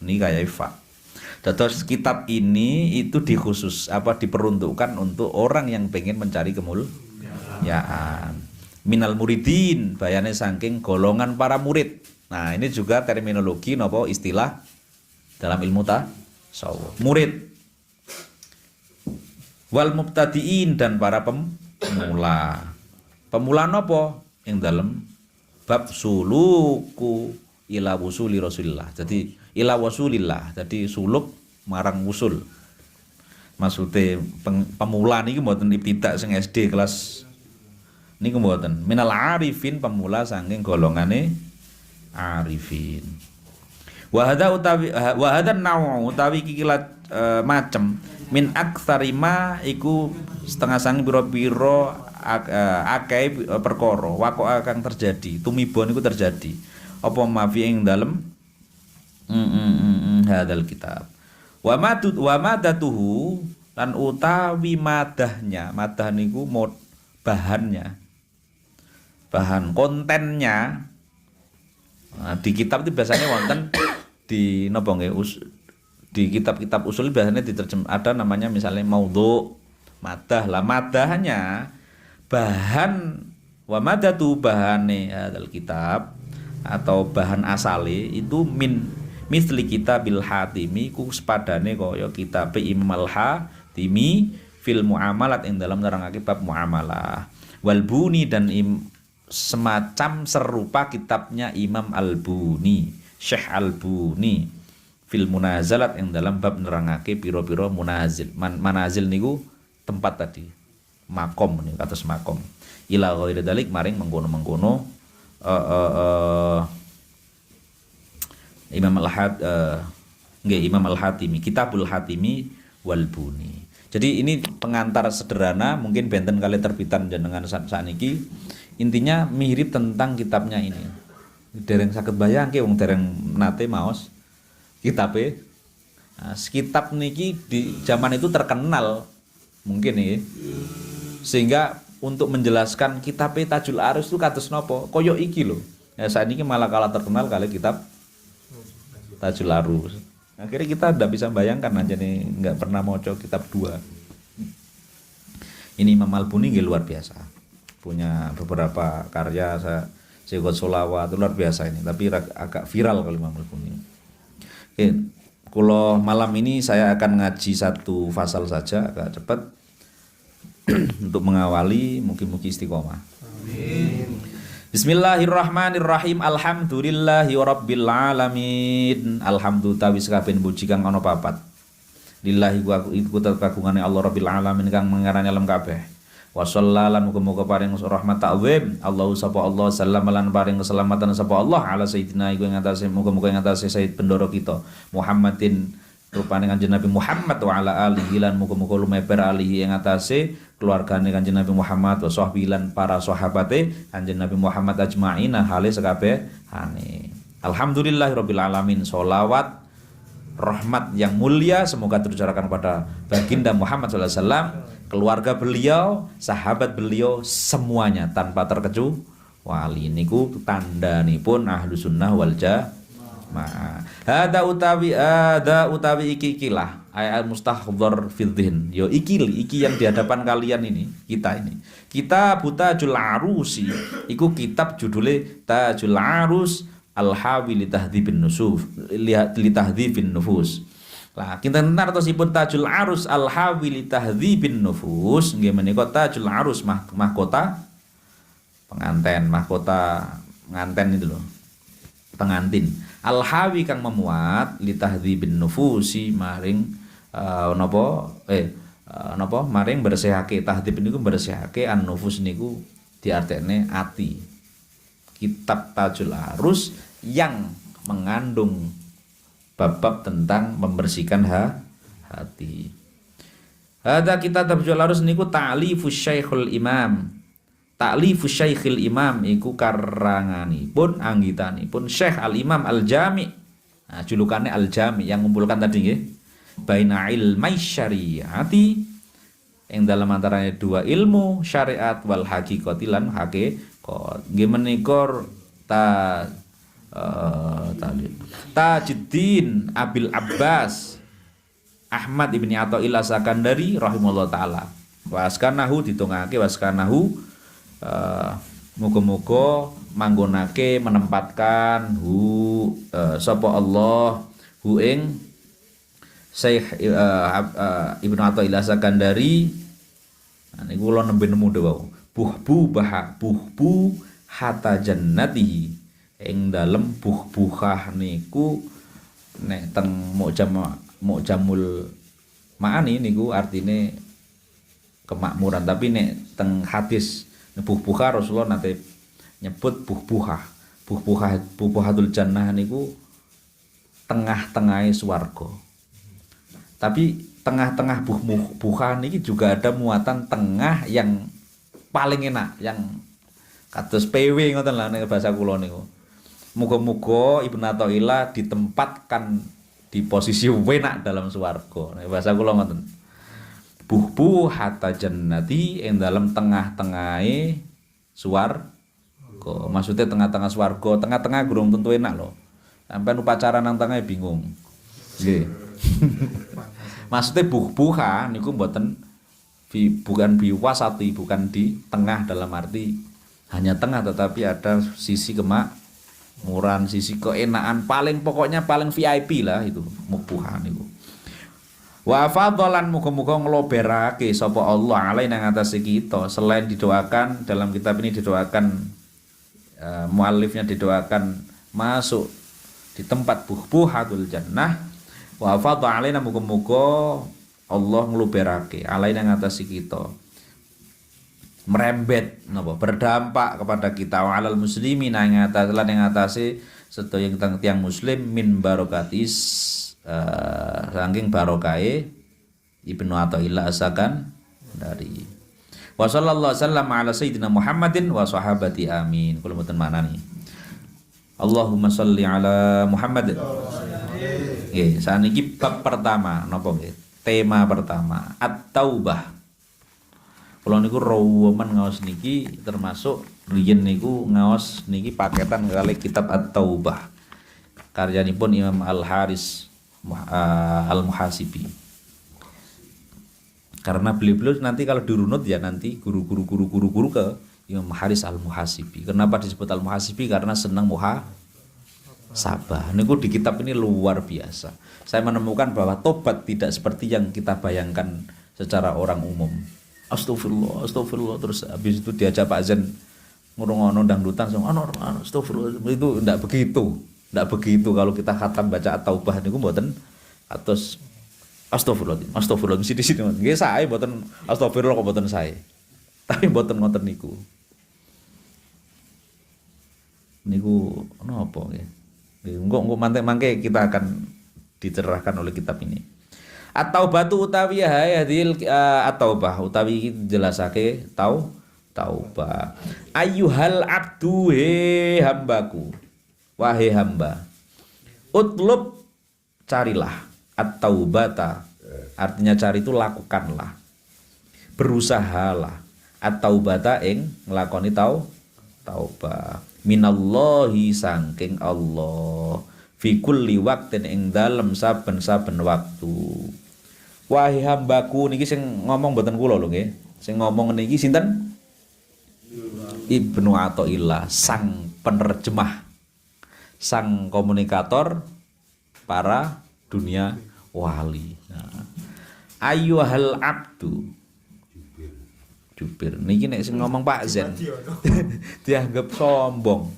Niki kaya fa. Dados kitab ini itu diperuntukkan untuk orang yang pengen mencari kemuliaan. Minal muridin, bayane saking golongan para murid. Nah, ini juga terminologi napa istilah dalam ilmu tasawuf. Murid. Wal mubtadiin dan para pemula. Pemula napa? Ing dalem bab suluku ila wusuli Rasulillah. Jadi ila wasulillah. Jadi suluk marang wusul. Maksudnya pemula niki mboten ibtidak sing SD kelas niku mboten. Minal arifin pemula saking golongane arifin. Wa hadza nawu utawi kikilat macem min aktsarima iku setengah sangi pira-pira akeh perkara waqa'a kang terjadi tumibon iku terjadi apa mafi ing dalem hadzal kitab wa madatuhu lan utawi madahnya madah niku bahannya bahan kontennya. Nah, di kitab itu biasanya wonten di napa nggih di kitab-kitab usul biasanya diterjem ada namanya misalnya maudhu madah lah madahnya bahan wa madatu bahane hadzal kitab atau bahan asale itu misli kitabil Hatimi ku sepadane kaya kitab Imam Al-Hatimi fil muamalat ing dalam nerangake bab muamalah wal buni dan semacam serupa kitabnya Imam Al-Buni Syekh Al-Buni fil munazalat ing dalam bab nerangake pira-pira munazil manazil niku tempat tadi makom niku kados makom ila ghairi dalik maring mengkono-mengkono Imam Al-Hatimi Kitabul Hatimi wal Buni. Jadi ini pengantar sederhana mungkin benten kali terbitan jenengan saniki intinya mirip tentang kitabnya ini. Dereng saged bayangke wong dereng nate maos kitabe. Nah, kitab niki di zaman itu terkenal mungkin nih. Sehingga untuk menjelaskan kitab Tajul Arus itu kados napa? Kaya iki lho. Ya saniki malah kalah terkenal kali kitab Tajul Arus. Akhirnya kita tidak bisa bayangkan aja nih nggak pernah maca kitab 2. Ini Imam Al-Buni luar biasa. Punya beberapa karya Syekhul Sholawat luar biasa ini, tapi agak viral kalau Imam Al-Buni. Oke, kalau malam ini saya akan ngaji satu fasal saja agak cepat untuk mengawali mugi-mugi istiqomah. Amin. Bismillahirrahmanirrahim. Alhamdulillahi rabbil alamin. Alhamdulillah wis kabeh puji kang ana papat. Lillahi wa iku kagungane Allah rabbil alamin kang mengarani alam kabeh. Wa sallallahu muga-muga paring rahmat ta'zim. Allahu sapa Allah sallam lan paring keselamatan sapa Allah ala sayyidina iku ing atase muga-muga ing atase sayyid bendoro kita Muhammadin rupane kanjeng Nabi Muhammad wa ala alihi lan muga-muga lumeber alihi ing atase keluargane kanjeng Nabi Muhammad wa sahbihi lan para sahabate kanjeng Nabi Muhammad ajma'in hale sekabehane. Alhamdulillahirabbil alamin. Sholawat rahmat yang mulia semoga tercurahkan kepada baginda Muhammad sallallahu alaihi wasallam, keluarga beliau, sahabat beliau semuanya tanpa terkecuali. Niku tandanipun ahlu sunnah wal jamaah. Hada utawi ikilah ayat mustahdhar fil dzihn. Yo iki yang di hadapan kalian ini, kita Tajul Arusi iku kitab judule Tajul Arus Al-Hawi li tahdhibin nufus. Lah kinten nartosipun Tajul Arus Al-Hawi li tahdhibin nufus nggih menika Tajul Arus mahkota penganten, mahkota penganten itu loh. Pengantin. Al-Hawi kang memuat li tahdhibin nufusi maring maring bersihake. Tahdhib niku bersihake, an-nufus niku diartekne ati. Kitab Tajul Arus yang mengandung bab-bab tentang membersihkan hati. Ada kitab Tajul Arus niku ta'lifus Syekhul Imam. Ta'lifus Syekhul Imam iku karanganipun anggitanipun Syekh Al-Imam Al-Jami'. Nah, julukannya Al-Jami' yang mengumpulkan tadi nggih. Baina ilmai syariati yang dalam antaranya dua ilmu syariat wal haqiqati lan haqiqat. Nggih menika Tajuddin Abil Abbas Ahmad ibni Athaillah Sakandari rahimahullah taala. Waskanahu ditungake waskanahu muga-muga manggonake menempatkan sapa Allah ing Syekh Ibnu Athaillah Sakandari. Nah niku kula nembe nemu dewe. Buhbu hatta jannatihi ing dalem buh-buhah niku nek teng Mu'jamul Ma'ani niku artine kemakmuran, tapi nek teng hadis buh-buhah Rasulullah nate nyebut buh-buhatul jannah niku tengah-tengahe swarga. Tapi tengah-tengah buh-buhan ini juga ada muatan tengah yang paling enak, yang kados PW ngoten lah nek bahasa kula niku. Muga-muga Ibnu Athaillah ditempatkan di posisi enak dalam swarga. Nek bahasa kula ngoten. Buh hatta jannati ing dalam tengah-tengahe swarga. Maksudnya tengah-tengah swarga, tengah-tengah gurung tentu enak loh. Sampai upacara nang tengah bingung. Nggih. Maksudnya buh-buha niku mboten bukan biwasati, bukan di tengah dalam arti hanya tengah, tetapi ada sisi kemakmuran, sisi keenaan, paling pokoknya paling VIP lah itu buh-buha niku. Wa fadhalan muga-muga ngloberake sapa Allah alaina ing atase kita, selain didoakan dalam kitab ini didoakan muallifnya didoakan masuk di tempat buh-buhatul jannah. Wa fadha alaina muga-muga Allah ngluberake alaina ngatasi kita, merembet napa berdampak kepada kita wa alal muslimin ing atas lan ing atase sedaya tiang muslim min barokatis saking barokahe Ibnu Athaillah asakan dari wa sallallahu wasallam ala sayyidina Muhammadin wa sahabati amin. Kula mboten manani Allahumma sholli ala Muhammad. Nggih, saniki bab pertama napa nggih? Tema pertama At-Taubah. Kula niku remen ngaos niki, termasuk riyen niku ngaos niki paketan kali kitab At-Taubah. Karyanipun Imam Al-Haris Al-Muhasibi. Karena beliau nanti kalau dirunut ya nanti guru ke Imam Haris Al-Muhasibi. Kenapa disebut Al-Muhasibi? Karena senang muhasabah. Niku di kitab ini luar biasa. Saya menemukan bahwa tobat tidak seperti yang kita bayangkan secara orang umum. Astagfirullah, astagfirullah, terus habis itu diajak Pak Zen ngurung-ngono dangdutan, astagfirullah, itu tidak begitu. Tidak begitu kalau kita khatam baca At-Taubah niku mboten atus astagfirullah di sini nggih sae mboten astagfirullah kok mboten sae. Tapi mboten ngoten niku. Niku napa nggih? Engko mangke kita akan dicerahkan oleh kitab ini. At-Taubatu utawi hadhil at-taubah utawi jelasake taubah. Ayyuhal abdu he hambaku. Wahai hamba. Utlub carilah at-taubata. Artinya cari itu lakukanlah. Berusahalah at-taubata ing nglakoni taubah. Minallahi sangking Allah. Fi kulli waqtin ing dalem saben-saben waktu. Wahai hambaku niki sing ngomong mboten kula lho nggih. Sing ngomong niki sinten? Ibnu Athaillah, sang penerjemah, sang komunikator para dunia wali. Nah, ayyuhal abdu Jubir. Niki nek sing ngomong Pak Zen dianggap sombong.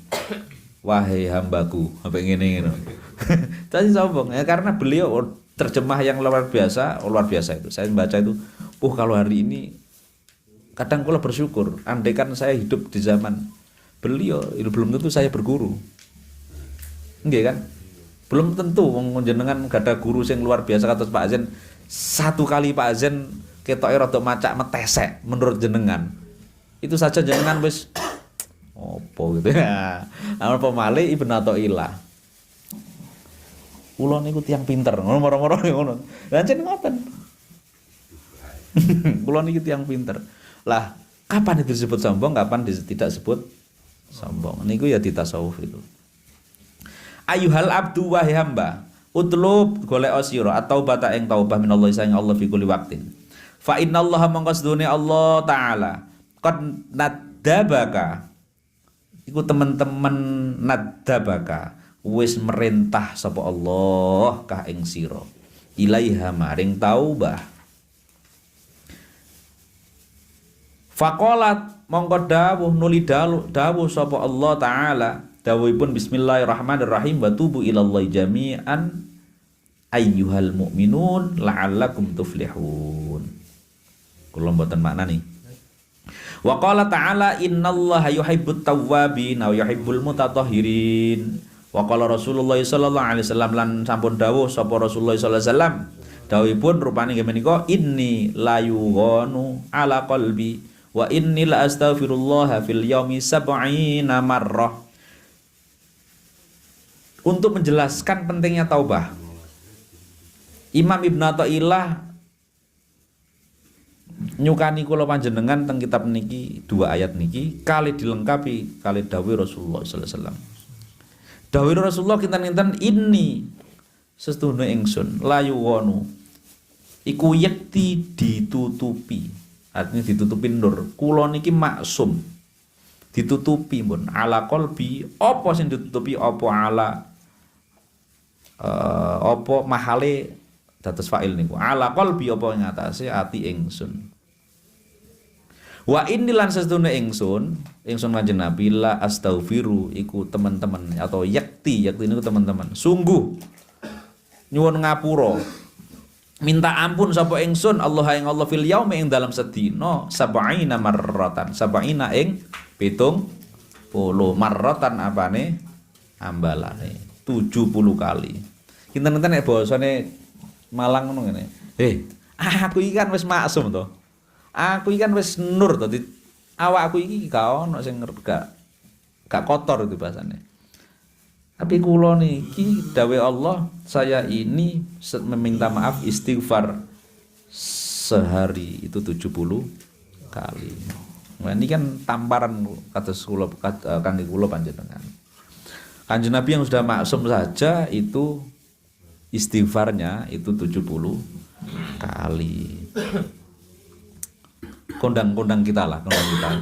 Wahai hambaku, sampai ngene-ngene. Tadi sombong ya karena beliau terjemah yang luar biasa itu. Saya membaca itu, kalau hari ini kadang kula bersyukur, andaikan saya hidup di zaman beliau, itu belum tentu saya berguru. Nggih kan? Belum tentu wong jenengan gadah guru sing luar biasa kados Pak Zen. Satu kali Pak Zen ketoke rada macak metesek menurut jenengan. Itu saja jenengan wis opo gitu ya. Apa malih Ibnu Athaillah. Kula niku tiyang pinter, ngono moro-moro ngono. Lah jen ngoten. Kula niki tiyang pinter. Lah, kapan itu disebut sombong, kapan tidak disebut sombong. Niku ya di tasawuf itu. Ayyuhal abdu wahai hamba, utlub golek sira atau bata ing taubah minallahi sayang Allah fi kulli waqtin. Fa innallaha mangqasdune Allah taala qad nadabaka. Iku teman-teman nadabaka wis merintah sapa Allah ka ing sira ilaiha maring taubah. Faqalat mongko dawuh sapa Allah taala dawuhipun bismillahirrahmanirrahim wa tubu ilallahi jami'an ayyuhal mu'minun la'allakum tuflihun. Kula mboten maknani. Wa qala ta'ala innallaha yuhibbut tawwabin wa yuhibbul mutatahhirin. Wa qala Rasulullah sallallahu alaihi wasallam lan sampun dawuh sapa Rasulullah sallallahu alaihi wasallam dawuhipun rupane nggih menika inni la yughanu ala qalbi wa inni la astaghfirullah fil yaumi sab'ina marrah. Untuk menjelaskan pentingnya taubah, Imam Ibnu Athaillah nyukani kula panjenengan teng kitab niki 2 ayat niki kali dilengkapi kali dawuh Rasulullah sallallahu alaihi wasallam. Dawuh Rasulullah kinten-kinten ini sestuhune ingsun layu wonu iku yekti ditutupi, artinya ditutupi nur. Kula niki maksum ditutupi pun ala qalbi, apa sing ditutupi apa ala apa mahale dados fa'il niku ala qalbi apa ing atase ati ingsun. Wa inni lan sestune ingsun kanjeng Nabi la astaghfiru iku teman-teman atau yakti niku teman-teman sungguh nyuwun ngapura minta ampun sapa ingsun Allah ing Allah fil yaumi ing dalam sedina sab'ina marratan sab'ina ing 70 marratan apane ambalane 70 kali. Kinten-kinten nek basane Malang ngono ngene. Aku iki kan wis maksum to. Aku iki kan wis nur to. Awakku iki gak ono sing gak kotor itu bahasane. Tapi kula niki dawuh Allah, saya ini meminta maaf istighfar sehari itu 70 kali. Nah, ini kan tamparan kados kula kangge kula panjenengan. Kanjeng Nabi yang sudah maksum saja itu istighfarnya itu 70 kali. Kondang-kondang kita lah,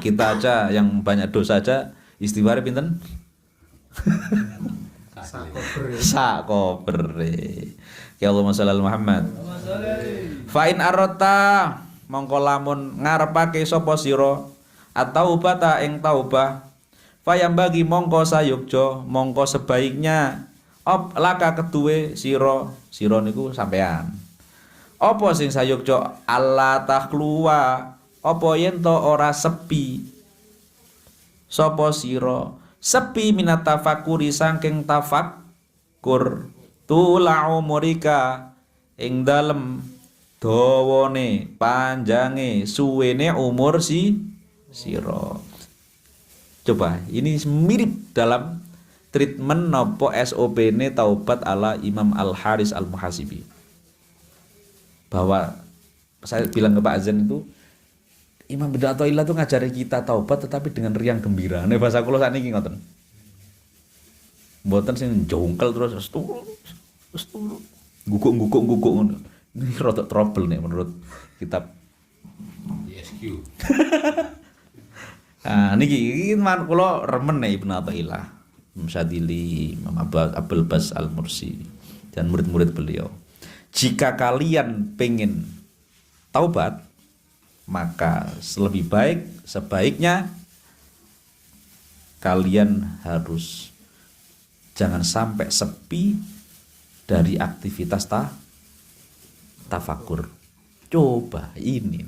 kita aja yang banyak dosa aja istighfar pinten? Sak kober. Ya Allahumma shalli ala Muhammad. Fa in arata mongko lamun ngarepake sapa sira atau bata ing taubah fayam bagi mongko sayukjo mongko sebaiknya laka keduwe sira niku sampean. Apa sing sayukjo Allah takhluwa apa yen to ora sepi sapa sira sepi minat tafakuri saking tafakkur tula umurika ing dalem dawane panjange suwene umur sira. Coba ini mirip dalam treatment nopo SOP-ne taubat ala Imam Al-Haris Al-Muhasibi. Bahwa saya bilang ke Pak Azan itu Imam Ibnu Athaillah itu ngajari kita taubat tetapi dengan riang gembira. Nek bahasa kula sakniki ngoten. Mboten sing jongkel terus guguk ngono. Ini rada trouble nih menurut kitab DSQ. Niki man kula remen nek Ibnu Athaillah. Musadili, Imam Abul Bas Al-Mursi dan murid-murid beliau. Jika kalian pengen taubat, maka lebih baik sebaiknya kalian harus jangan sampai sepi dari aktivitas tafakur. Coba ini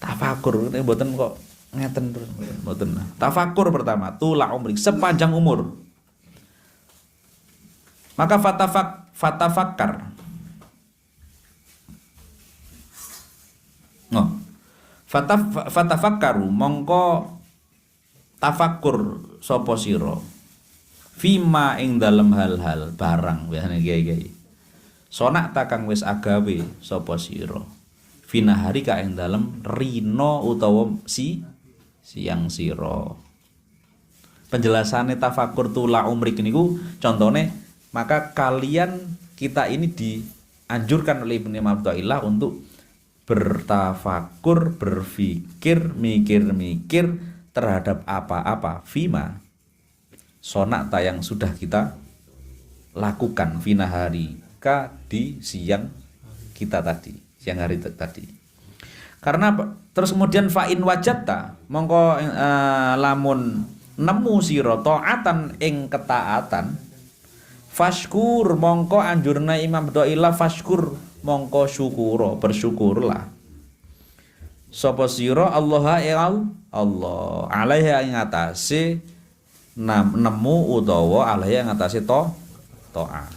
tafakur ini mboten kok ngeten terus mboten. Tafakur pertama tula umri sepanjang umur. Maka fatafakkar. No. Fatafakkaru mongko tafakur sapa sira. Fima ing dalem hal-hal barang biasane kiai-kiai. Sonak takang wis agawe sapa sira. Fina hari ka ing dalem rino utawa siang sira. Penjelasannya tafakur tula umrik niku contone maka kita ini dianjurkan oleh Ibnu Athaillah untuk bertafakur, berfikir, mikir-mikir terhadap apa-apa fima sonata yang sudah kita lakukan fina hari ka di siang kita tadi, siang hari tadi. Karena terus kemudian fa'in wajatta mongko lamun nemu sira taatan ing ketaatan fashkur mongko anjurna Imam Doila fashkur mongko syukura bersyukurlah sapa sira Allah Allah alaiha ing atase nemu utawa alaiha ing atase taat.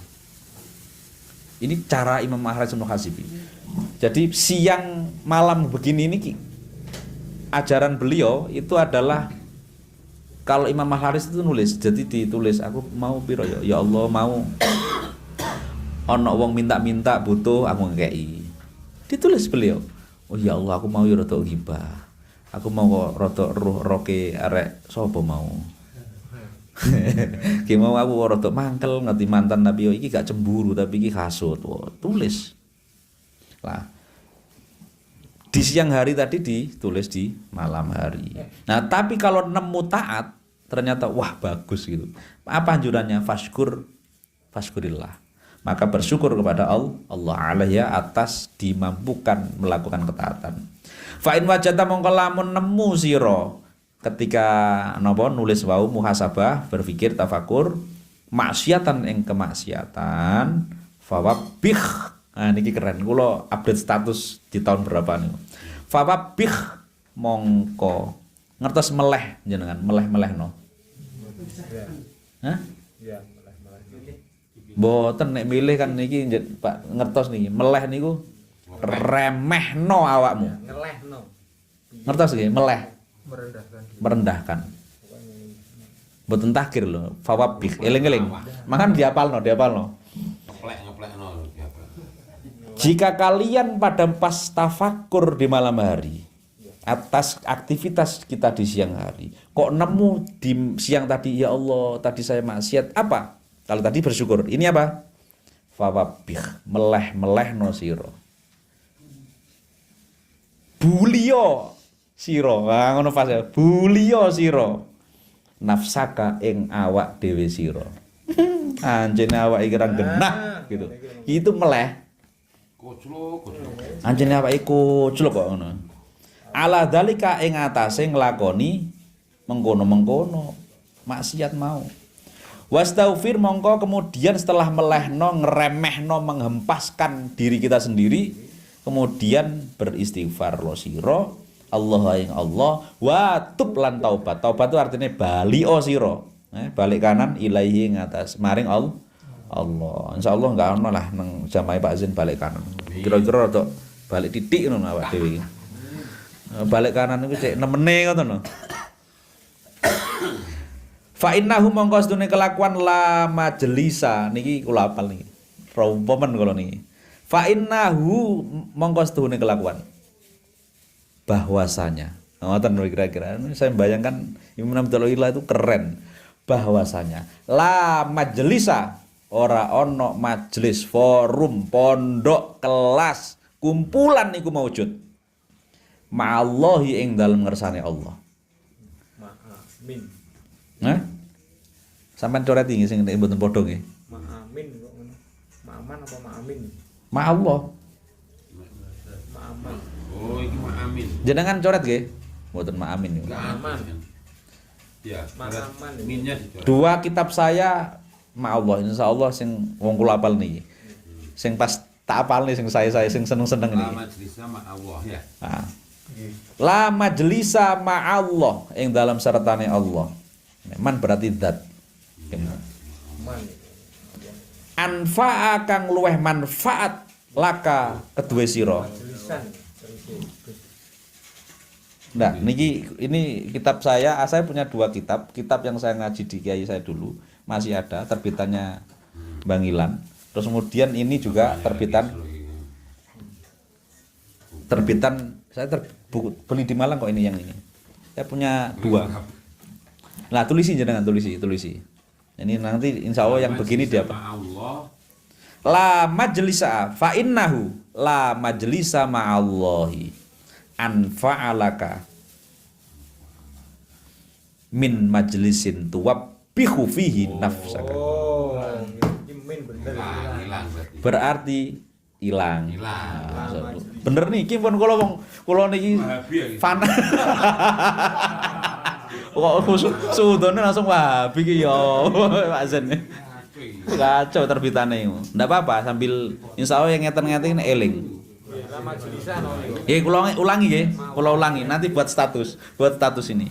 Ini cara Imam Mahraj Muhasibi. Jadi siang malam begini ini ajaran beliau itu adalah kalau Imam Mahraj itu nulis, jadi ditulis aku mau piro ya Allah mau ono wong minta-minta butuh aku ngekei. Ditulis beliau. Oh ya Allah aku mau ya rada ghibah. Aku mau rada roke arek sapa mau. Ki mau aku rada mangkel ngerti mantan Nabi iki gak cemburu tapi iki hasud. Oh, tulis. Lah. Di siang hari tadi ditulis di malam hari. Nah, tapi kalau nemu taat ternyata wah bagus gitu. Apa anjurannya? Fashkurillah. Maka bersyukur kepada Allah alaiya atas dimampukan melakukan ketaatan. Fa in wajata mongko lamun nemu sira ketika napa nulis wau muhasabah berpikir tafakur maksiatan ing kemaksiatan fawabih. Nah niki keren kula update status di tahun berapa nih. Fawabih mongko ngertos meleh jenengan meleh-melehno. Hah? Iya, meleh-meleh. Mboten nek milih kan niki Pak ngertos niki meleh niku remehno awakmu. Ngelehno. Ngertos nggih meleh. Merendahkan. Mboten tahkir lho, fawabih eling-eling. Makan diapalno. Ngeplekno. Jika kalian pada pas tafakur di malam hari atas aktivitas kita di siang hari, kok nemu di siang tadi ya Allah tadi saya maksiat apa? Kalau tadi bersyukur, ini apa? Fawabih meleh-melehno sira. Bulio sira. Nah ngono pas ya. Bulio sira. Nafsaka ing awak dhewe sira. Anjene awak iki ra genah gitu. Itu meleh. Koclok. Anjene awake koclok kok ngono. Ala dalika ing atase nglakoni mengkono-mengkono maksiat mau. Wastaghfir mongko kemudian setelah melehno ngeremehno menghempaskan diri kita sendiri kemudian beristighfar lo sira Allah ing Allah wa tub lan taubat. Taubat itu artinya bali sira. Balik kanan ilaihi ing atas maring Allah. Insyaallah enggak ono lah nang jamaah Pak Zin balik kanan. Kira-kira rada balik titik ngono awak dhewe iki. Balik kanan iku cek nemene ngono. Fa innahu mongko sedune kelakuan la majlisa niki kula apal niki. Rompomen kula niki. Fa innahu mongko sedune kelakuan bahwasanya. Ngoten kira-kira saya membayangkan Imam Abdullah itu keren. Bahwasanya la majlisa ora ono majelis forum pondok kelas kumpulan niku maujud ma'allahi ing dalem ngersane Allah. Amin. Nah, sampean coret iki sing nek mboten padha nggih. Ma'amin kok ngono. Ma'aman apa ma'amin? Ma'allah. Ma'aman. Oh, iki ma'amin. Jenengan coret nggih? Mboten ma'amin niku. Ma'aman. Ya, ma'aman. Minnya dicoret. Dua kitab saya ma'allah insyaallah sing wong kula apal niki. Sing pas tak apal nih sing saya sing seneng-seneng niki. La majlisa ma'allah ya. Nah. La majlisa ma'allah ing dalam sertane Allah. Man berarti zat. Anfa'a kang luweh manfaat laka kedue sira. Nah, ini kitab saya punya dua kitab yang saya ngaji di kiai saya dulu, masih ada terbitannya Bang Ilan. Terus kemudian ini juga terbitan saya beli di Malang kok ini yang ini. Saya punya dua. Nah, tulisi. Ini nanti insya Allah yang begini dia apa? La majlisa fa innahu la majlisa ma'allahi anfa'alaka min majlisin tuwabbihu fihi nafsaka. Berarti ilang. Bener niki pun kula niki fan. Kok sudone langsung Wahabi ki ya Pak Zen. Kacau terbitane. Ndak apa-apa sambil insyaallah yang ngeten-ngeten eling. Kula ulangi nggih, kula ulangi nanti buat status ini.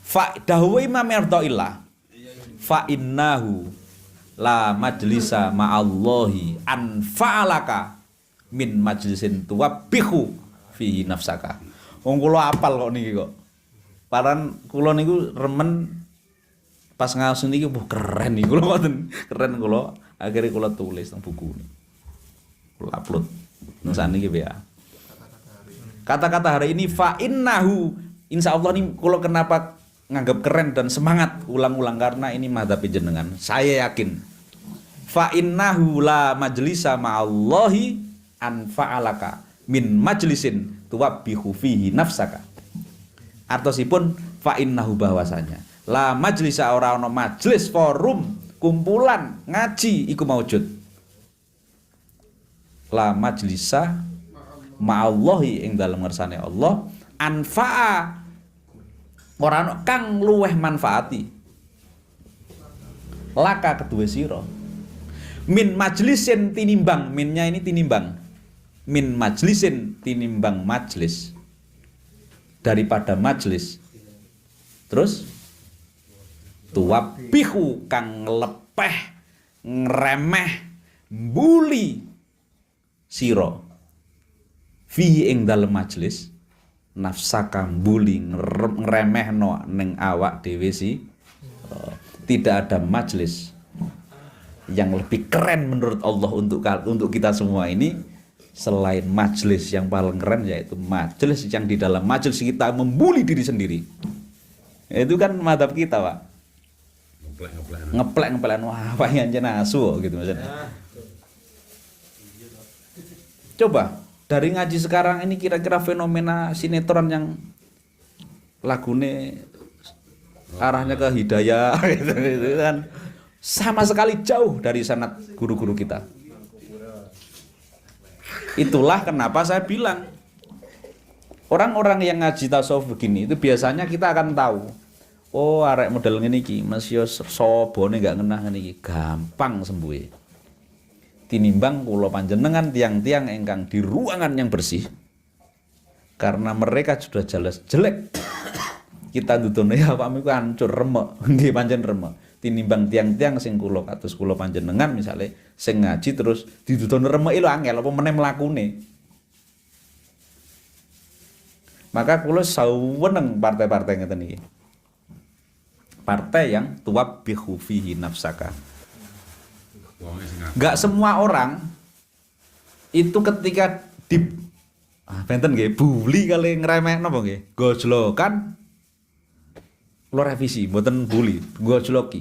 Fa dahwa Imam Ardhaillah. Fa innahu la majlisa ma'allahi anfa'alaka min majlisin tuwabbihu fihi nafsaka. Wong kula apal kok niki kok. Paran kula niku remen pas ngaos niki keren niku kula ngoten. Keren kula akhirnya kula tulis nang buku ini. Kula upload nang saniki ya. Kata-kata hari ini fa innahu insyaallah nih kula kenapa nganggap keren dan semangat ulang-ulang karena ini mazhab jenengan. Saya yakin fa innahu la majlisa ma'allahi anfa'alaka min majlisin tuwabbihu fihi nafsaka. Artosipun fa innahu bahwasanya la majlisa ora ana majlis forum kumpulan ngaji iku maujud. La majlisa ma'allahi ing dalem ngersane Allah anfa'a ora ana kang luweh manfaati laka kedue sira min majlisin tinimbang minnya ini tinimbang min majlisin tinimbang majlis daripada majlis terus tuwabihu kang lepeh ngremeh mbuli sira fi ing dalem majlis nafsaka mbuli ngremehno ning awak dhewe tidak ada majlis yang lebih keren menurut Allah untuk kita semua ini selain majlis yang paling keren yaitu majlis yang di dalam majlis kita membuli diri sendiri. Itu kan madhab kita, Pak. Ngeplek wah apa yang asu gitu maksudnya. Coba dari ngaji sekarang ini kira-kira fenomena sinetron yang lagune arahnya ke hidayah gitu kan sama sekali jauh dari sanad guru-guru kita. Itulah kenapa saya bilang orang-orang yang ngaji tasawuf begini itu biasanya kita akan tahu oh arek model ngene iki masih sobone gak ngenah ngene iki gampang sembuh. Tinimbang kula panjenengan tiang-tiang ingkang di ruangan yang bersih karena mereka sudah jelas jelek kita ndudono ya awakmu hancur remek nggih pancen remek tinimbang tiang-tiang sing kula kados kula panjenengan misale sing ngaji terus didudono remek lho angel apa meneh mlakune. Maka kula saweneng partai-partai ngeten iki. Partai yang tuwabbihu fihi nafsaka. Enggak semua orang itu ketika di benten nggih bully kali ngremehno apa nggih? Gojlokan kula revisi mboten bully, gojloki.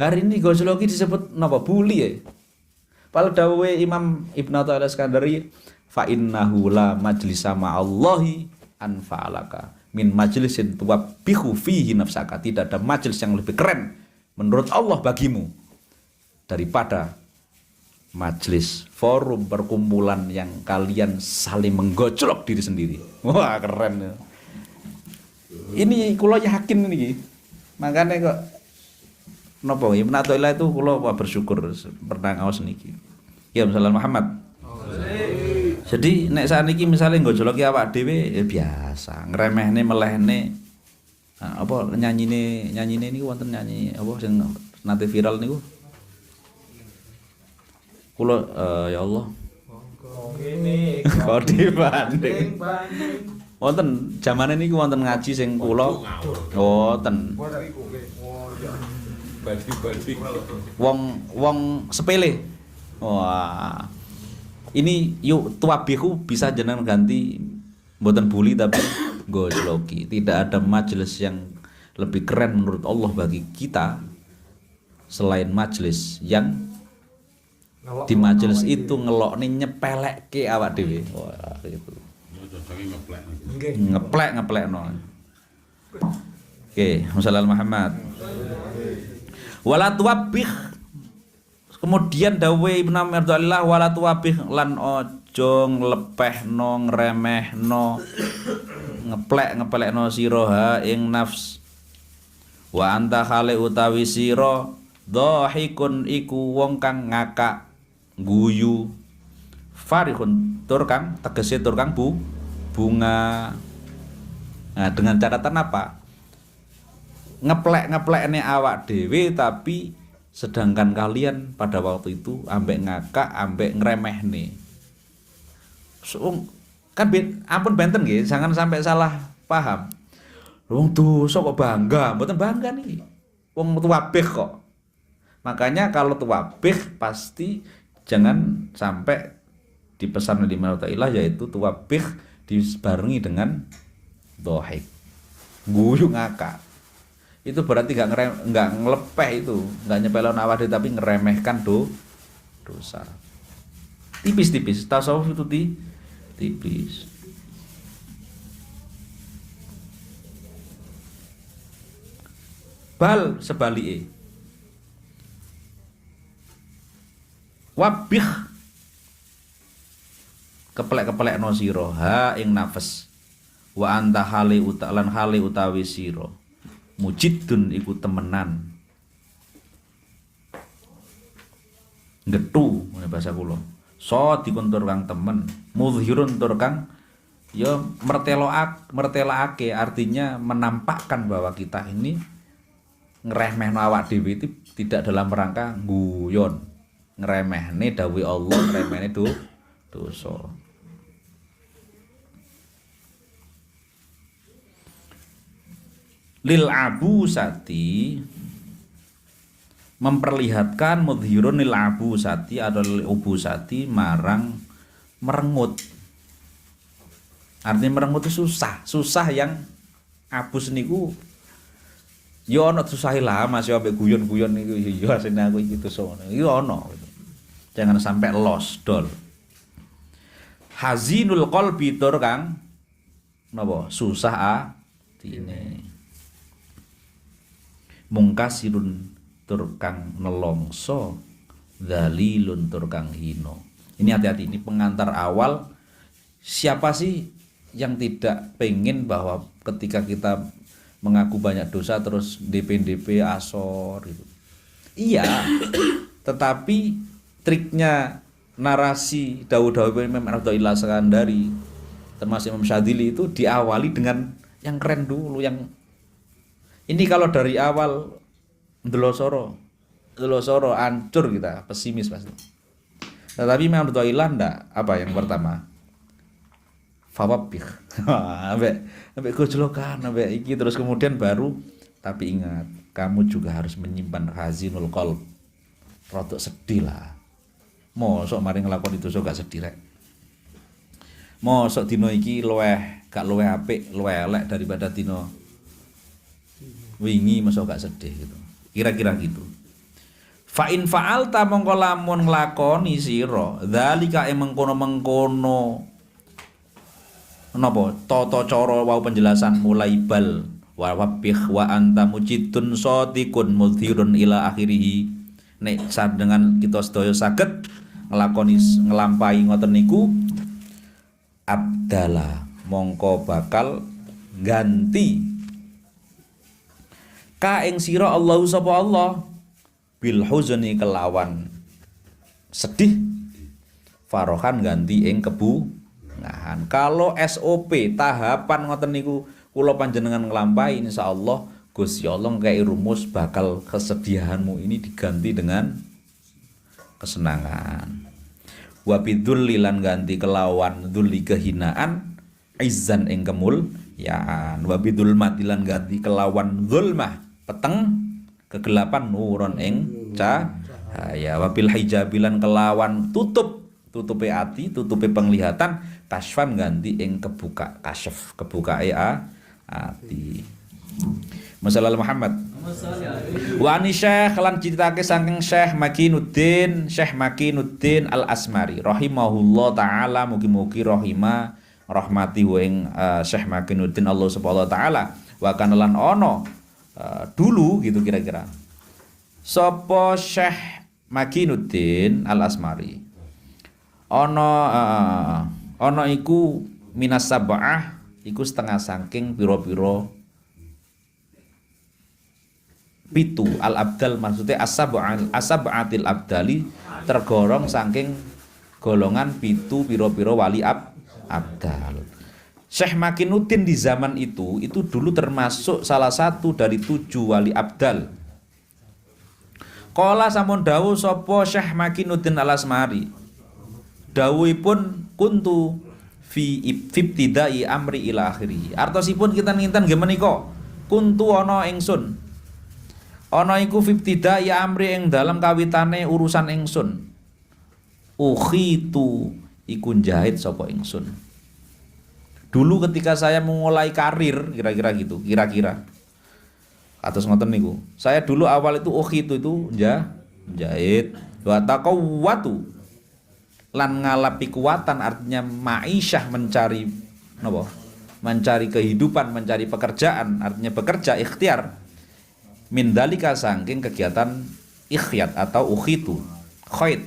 Hari ini gojloki disebut napa bully ya. Padahal dawuhe Imam Ibnu Athaillah Iskandari fa innahu la majlisa ma'allahi anfa'alaka min majlisin tuwabbihu fihi nafsaka. Tidak ada majelis yang lebih keren menurut Allah bagimu daripada majelis forum perkumpulan yang kalian saling menggojlok diri sendiri. Wah keren ya. Ini kula yakin ini. Makanya kok napa Ibnu Athaillah itu kula bersyukur pernah ngaos niki. Ya misalnya Muhammad. Jadi nek saniki misale nggojoloki awak dhewe ya biasa, ngremehne melehne. Nah, apa nyanyine niku wonten nyanyi apa sing nate viral niku? Kula ya Allah. Ngene kok dibanding. Wonten jamane niku wonten ngaji sing kula wonten. Wong sepele. Wah. Ini yuk tuwabihu bisa jenengan ganti mboten bully tapi gojloki. Tidak ada majelis yang lebih keren menurut Allah bagi kita selain majelis yang di majelis itu ngelokne nyepelekke awak dhewe. Wah, gitu. Ngeplek-ngeplekno. Oke, Muhammad. Wala tuwabbih Kemudian dawuh Ibnu Abdullah wala tuwabih lan aja nglepehno ngremehno ngeplek-ngeplekno sira ha ing nafs. Wa anta khali utawi sira dhahikun iku wong kang ngakak guyu. Farihun tur kang tegese tur kang bunga. Nah, dengan catatan apa? Ngeplek-ngeplekne awak dhewe tapi sedangkan kalian pada waktu itu ambek ngakak, ambek ngremehne. So, kan ampun benten nggih, jangan sampai salah paham. Wong dosa kok bangga, mboten bangga nih. Wong tuwabeh kok. Makanya kalau tuwabeh pasti jangan sampai dipesan oleh Maulana yaitu tuwabeh dibarengi dengan dohik, guyu ngakak. Itu berarti nggak ngelepeh itu, nggak nyepelon awake tapi ngeremehkan dosa. Tipis-tipis, tasawuf itu tipis. Bal sebalike. Wabih keplek-keplekno sira ha ing nafas. Wa anta hali utalan hali utawi sira mujidun iku temenan getu ngene bahasa kula so dikontur kang temen mudhirun tur kang ya mertelakake artinya menampakkan bahwa kita ini ngremehno awak dhewe itu tidak dalam rangka guyon ngremehne dawuh Allah ngremehne dosa. Lil abu sati memperlihatkan mudhirun lil abu sati atau lil ubu sati marang merengut. Artinya merengut itu susah yang abus niku ya ana susahe lah Mas ya ambek guyon-guyon niku ya asine aku iki dosa ngono. Iku ana. Jangan sampai los dol. Hazinul qalbi tur kang napa susah atine. Mungkasirun tur kang nelongso dzalilun tur kang hino. Ini hati-hati, ini pengantar awal. Siapa sih yang tidak pengen bahwa ketika kita mengaku banyak dosa terus DP asor gitu. Iya. Tetapi triknya narasi dawuh-dawuh Imam Abdullah Sakandari termasuk Imam Syadzili itu diawali dengan yang keren dulu yang ini kalau dari awal ndelosoro hancur kita, pesimis pasti. Tetapi Imam Abdullah ndak apa yang pertama? Fawabih. Ambek gojlokan, ambek iki terus kemudian baru tapi ingat, kamu juga harus menyimpan hazinul qalb. Rodok sedih lah. Mosok mari nglakoni dosa gak sedih rek. Mosok dina iki gak luweh apik, luweh elek daripada dina wingi masa gak sedih gitu. Kira-kira gitu. Fa in fa'alta mongko lamun nglakoni sira dzalika mengkono-mengkono napa tata cara wau penjelasan mulai bal wa wabih wa anta mujidun shadiqun mudhirun ila akhirih. Nek dengan kita sedaya saged nglakoni nglampahi ngoten niku abdala mongko bakal ganti ka ing sira Allahu sapa Allah bil huzni kelawan sedih farohan ganti ing kebungahan. Kalau SOP tahapan ngoten niku kula panjenengan nglampahi insyaallah Gusti Allah ngkai rumus bakal kesedihanmu ini diganti dengan kesenangan. Wa bidzulli lan ganti kelawan dzulli kehinaan izzan ing kemulyaan. Wa bidzul matilan ganti kelawan zulmah peteng kegelapan nuron ing cahaya. Wabil hijabilan kelawan tutupe ati tutupe penglihatan kasfan ganti ing kebuka kasyaf kebukae ati. Masalah Muhammad wa ani syekh lan critake saking Syekh Makinuddin Al Asmari rahimahullah taala mugi-mugi rahmati ing Syekh Makinuddin Allah subhanahu wa taala wa kana lan ono dulu gitu kira-kira. Sapa Syekh Makinuddin Al-Asmari. Ana iku minas sab'ah iku setengah saking pira-pira pitu al-abdal, maksudnya as-sab'atil abdali, tergolong saking golongan pitu pira-pira wali abdal. Syekh Makinuddin di zaman itu dulu termasuk salah satu dari 7 wali abdal. Qala sampun dawuh sapa Syekh Makinuddin Al-Asmari, dawuhipun kuntu fi ibtidai amri ila akhiri. Artosipun kinten-kinten nggih menika kuntu ana ingsun. Ana iku fi ibtidai amri ing dalem kawitane urusan ingsun. Ukhitu iku jahit sapa ingsun. Dulu ketika saya memulai karir kira-kira gitu, kira-kira atus ngoten niku. Saya dulu awal itu ukhitu itu jahit wa taqawwatu lan ngalapi kekuatan, artinya ma'isyah, mencari napa? Mencari kehidupan, mencari pekerjaan, artinya bekerja ikhtiar. Min dalika saking kegiatan ikhyat atau ukhitu. Khait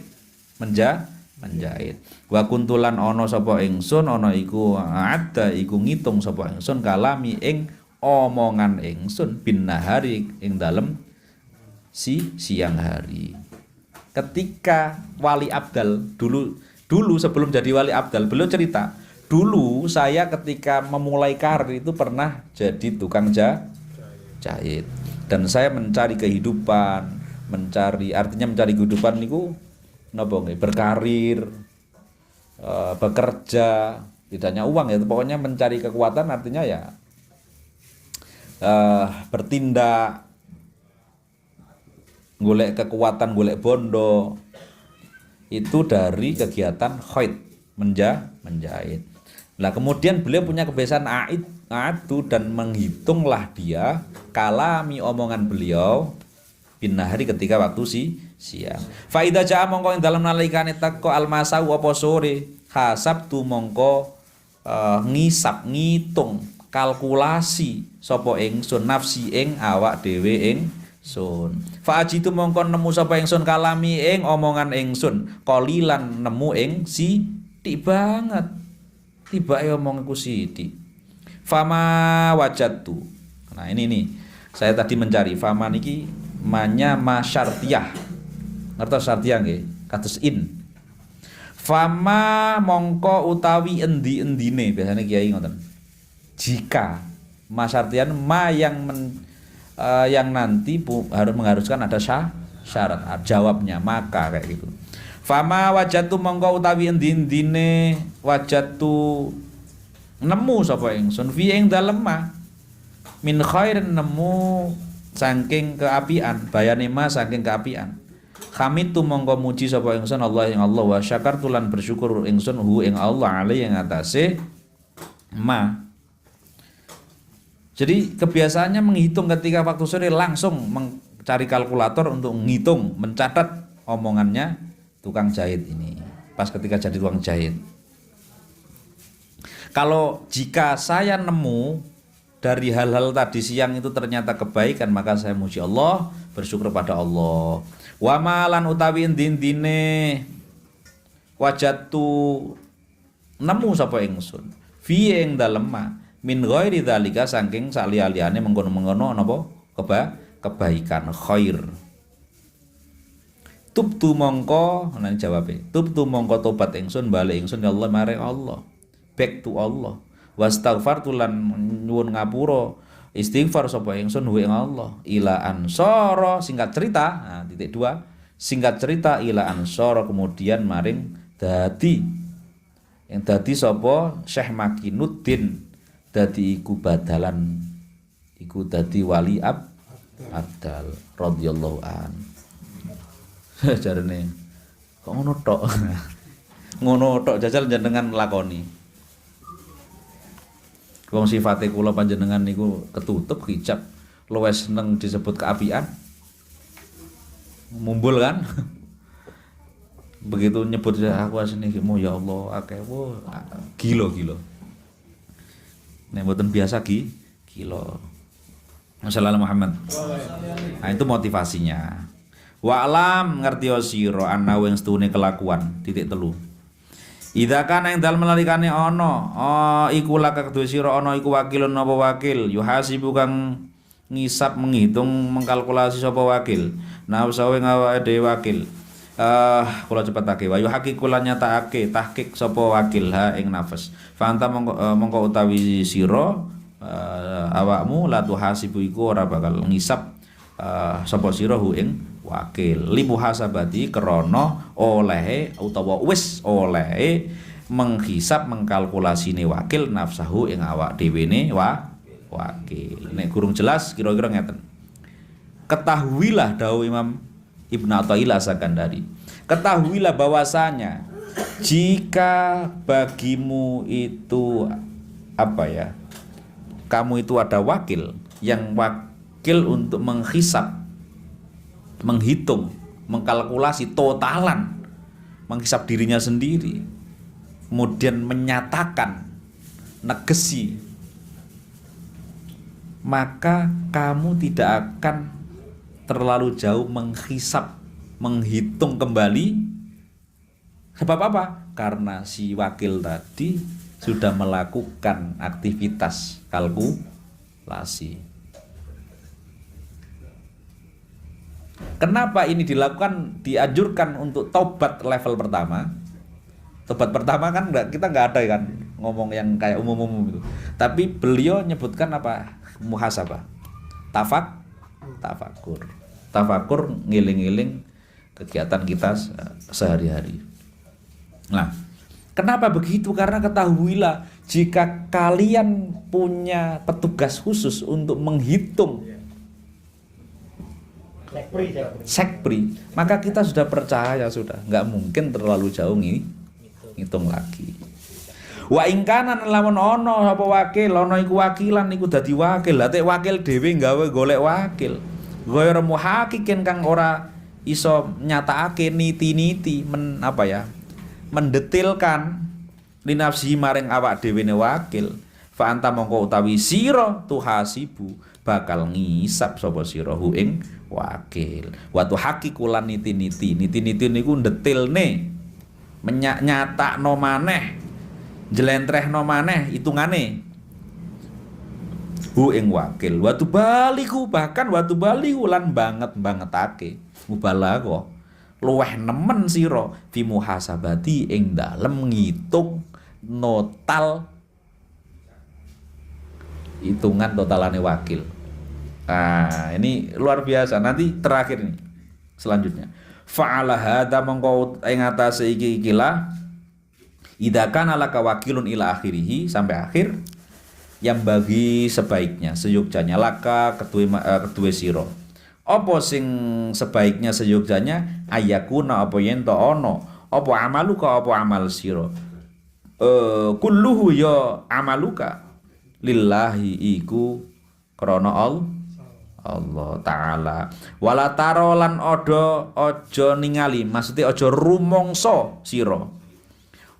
menjahit. Wa kuntulan ana sapa ingsun, ana iku ada iku ngitung sapa ingsun kalami ing omongan ingsun bin nahari ing dalem siang hari. Ketika wali abdal dulu sebelum jadi wali abdal, beliau cerita, dulu saya ketika memulai karir itu pernah jadi tukang jahit, dan saya mencari kehidupan, artinya mencari kehidupan niku napa nggih, berkarir, bekerja, tidak hanya uang ya, pokoknya mencari kekuatan, artinya ya bertindak, golek kekuatan, golek bondo, itu dari kegiatan khait, menjahit. Nah kemudian beliau punya kebiasaan adu dan menghitunglah dia kalami omongan beliau bin nahari ketika waktu siang. Fa idza jaa mongko ing dalem nalikane teko almasau apa sore, hasabtu mongko ngisap, ngitung, kalkulasi sapa ingsun nafsi ing awak dhewe ingsun. Fa ajitu mongko nemu sapa ingsun kalami ing omongan ingsun qalilan, nemu ing sithik banget, tibake omongku sithik. Fama wajadtu. Nah ini nih, saya tadi mencari fama niki manya masyartiyah. Ngertos syartiyah nggih? Kados in. Fama mongko utawi endi-endine, biasanya kiai ngoten. Jika masyartian ma yang nanti harus mengharuskan ada syarat, jawabnya maka kayak gitu. Fama wajatu mongko utawi endi-endine wajatu nemu sapa ingsun fi ing dalem min khairin, nemu saking keapian, bayane ma saking keapian. Hamid tu mongko muji sapa ingsun Allah ing Allah, wa syakartu lan bersyukur ingsun hu ing Allah alai yang atase ma. Jadi kebiasaannya menghitung ketika waktu sore, langsung mencari kalkulator untuk menghitung, mencatat omongannya tukang jahit ini pas ketika jadi tukang jahit. Kalau jika saya nemu dari hal-hal tadi siang itu ternyata kebaikan, maka saya muji Allah, bersyukur pada Allah. Wa malan utawi endine wajatu nemu sapa ingsun fi ing dalem min ghairi dzalika saking saliyane mengkono-mengkono napa kebaikan khair. Tubtu mongko, ana jawabe. Tubtu mongko tobat ingsun, bali ingsun ya Allah maring Allah. Back to Allah. Wastaghfartu lan nyuwun ngapura, istighfar sapa ingsun hu ing Allah. Ila ansara, singkat cerita, nah titik 2. Singkat cerita ila ansara, kemudian maring dadi. Yang dadi sapa Syekh Makinuddin, dadi iku badalan, iku dadi wali abdal radhiyallahu an. Jarene kok ngono tok. Ngono tok jajal jenengan lakoni. Wong sifate kula panjenengan niku ketutup hijab, luwih seneng disebut keapian. Mumbul kan? Begitu nyebut aku asine mu ya Allah akeh gila. Nek mboten biasa gila. Masalah Muhammad. Nah itu motivasinya. Wa alam ngerti sira ana wing stune kelakuan titik telu. Idza kana ing dalem nalikane ana iku laka kedue sira ana iku wakilun apa wakil yuhasibu kang ngisap menghitung mengkalkulasi sapa wakil. Nafsa wing awake dhewe wakil. Kula cepetake wa yuhaqiqu lan nyatakake tahqiq sapa wakil ha ing nafas. Fanta mongko utawi sira awakmu la tuhasibu iku ora bakal ngisap sapa sira hu ing wakil limu hasabati krana olehe utawa wis olehe menghisap mengkalkulasine wakil nafsahu ing awak dhewene wakil. Nek gurung jelas kira-kira ngeten. Ketahuilah dawuh Imam Ibnu Athaillah Sakandari. Ketahuilah bahwasanya jika bagimu itu kamu itu ada wakil yang wakil untuk menghisap, menghitung, mengkalkulasi totalan, menghisap dirinya sendiri, kemudian menyatakan, negesi, maka kamu tidak akan terlalu jauh menghisap, menghitung kembali. Sebab apa? Karena si wakil tadi sudah melakukan aktivitas kalkulasi. Kenapa ini dilakukan, dianjurkan untuk taubat level pertama? Tobat pertama kan kita nggak ada kan ngomong yang kayak umum-umum itu. Tapi beliau nyebutkan apa? Muhasabah. Tafakur ngiling-ngiling kegiatan kita sehari-hari. Nah, kenapa begitu? Karena ketahuilah jika kalian punya petugas khusus untuk menghitung sekpri, maka kita sudah percaya sudah, nggak mungkin terlalu jauh ngitung lagi. Wa ingkanan lamun ono apa wakil, ono iku wakilan iku dadi wakil. Lah tek wakil dhewe gawe golek wakil. Ghairu muhaqiqin kang ora iso nyatakake niti-niti mendetilkan linafsi maring awak dhewe ne wakil. Fa anta mongko utawi sira tuhasibu bakal ngisap sapa sira hu ing wakil. Wa tuhaqiqulan niti-niti niku ndetilne nyatakno maneh jlentrehno maneh hitungane hu ing wakil. Watu baliku lan bangetake mubalaghah luweh nemen sira fi muhasabati ing dalem ngitung notal hitungan totalane wakil. Nah, ini luar biasa. Nanti terakhir nih selanjutnya. Fa'ala hadza mongko ing atase ikilah idza kana laka wakilun ila akhirih sampai akhir yang bagi sebaiknya seyogjanya laka kedue sira. Apa sing sebaiknya seyogjanya ayakuna apa yen to ono apa amaluka apa amal sira. Kulluhu ya amaluka lillahi iku krana Allah Ta'ala. Wala tarolan ojo ningali, maksudnya ojo rumongso sira.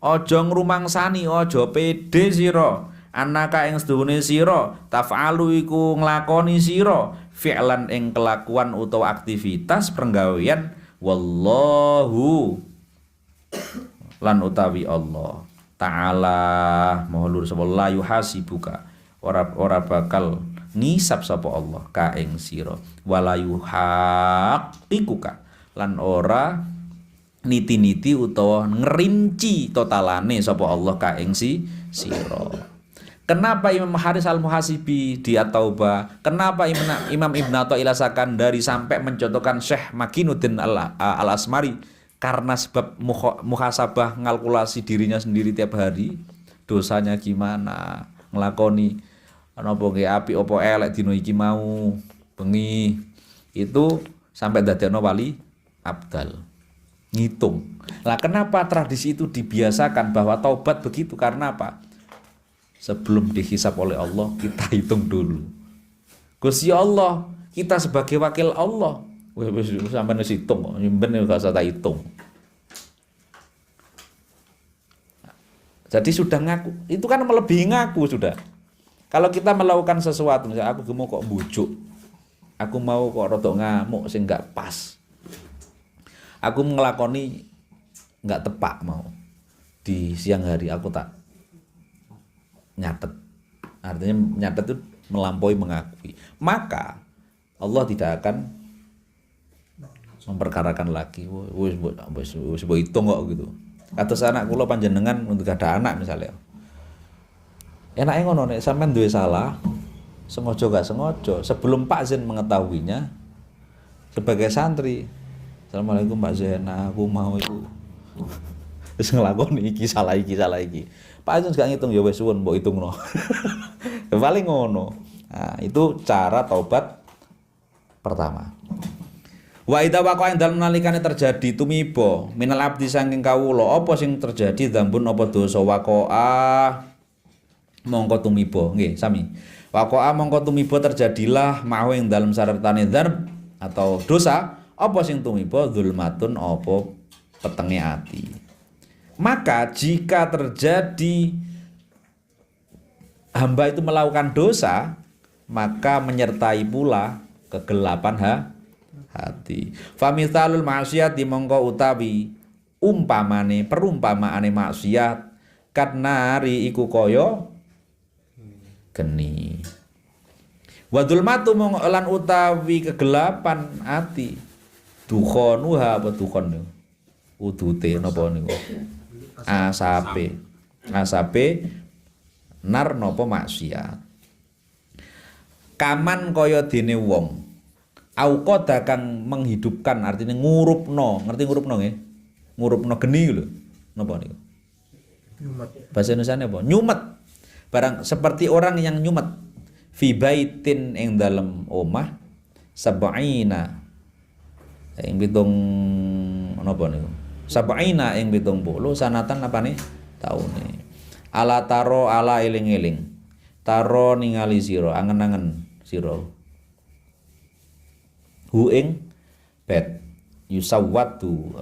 Ojo ngrumangsani, ojo pede sira. Anaka ing sedune sira taf'alu iku nglakoni sira fi'lan ing kelakuan utawa aktivitas penggawean wallahu lan utawi Allah Ta'ala maulur sapa la yuhasibuka ora bakal ngisap sapa Allah ka ing sira wala yuhaqqiquka lan ora niti-niti utawa ngerinci totalane sapa Allah ka ing sira. Kenapa Imam Haris Al-Muhasibi di At-Taubah? Kenapa Imam Ibnu Athaillah Sakandari sampai mencontohkan Syekh Makinuddin Al-Asmari? Karena sebab muhasabah ngalkulasi dirinya sendiri tiap hari, dosanya gimana, nglakoni napa nggih apik apa elek dina iki mau bengi, itu sampai dadekno wali abdal. Ngitung. Lah kenapa tradisi itu dibiasakan bahwa taubat begitu? Karena apa? Sebelum dihisab oleh Allah, kita hitung dulu. Gusti Allah, kita sebagai wakil Allah, wis sampeyan wis hitung kok, nyimpen gak usah tak hitung. Jadi sudah ngaku, itu kan melebihi ngaku sudah. Kalau kita melakukan sesuatu, misalnya aku mau kok bujuk, aku mau kok rodok ngamuk sing gak pas. aku ngelakoni nggak tepak mau di siang hari aku tak nyatet. Artinya nyatet itu melampaui mengakui. Maka Allah tidak akan memperkarakan lagi. Wis hitung kok gitu. Kados anak kula panjenengan untuk ada anak misalnya. Enake ngono nek sampean duwe salah, sengaja gak sengaja, sebelum Pak Zen mengetahuinya sebagai santri. Assalamualaikum Pak Zen, aku mau itu. Terus ngelakoni iki salah iki. Pak Zen gak ngitung ya wis suwun mbok hitungno. Paling ngono. Nah, itu cara taubat pertama. Wa idza waqa'a dalem nalikane terjadi tumiba minal abdi saking kawula apa sing terjadi dzambun apa dosa waqa'a mongko tumiba nggih sami. Waqa'a mongko tumiba terjadilah mau ing dalem saretane dzarb atau dosa apa sing tumiba zulmatun apa petenge ati. Maka jika terjadi hamba itu melakukan dosa, maka menyertai pula kegelapan hati. Famithalul ma'siyati mongko utawi perumpamaane maksiat katnari iku kaya geni. Wa dzulmatu mongko lan utawi kegelapan ati. Dukhanuha apa dukhon niku? Udute napa niku? Asape nar napa maksiat. Kaman kaya dene wong auqada kang menghidupkan artinya ngurupno, ngerti ngurupno nggih? Ngurupno geni lho. Napa niku? Nyumet. Bahasa Indonesiane apa? Nyumet. Barang seperti orang yang nyumet fi baitin ing dalem omah sab'ina ing pitung napa niku? Sab'ina ing 70 sanatan apane? Taune. Ala taro ala eling-eling. Taro ningali sira, angen-angen sira. Hu ing bet yusawwatu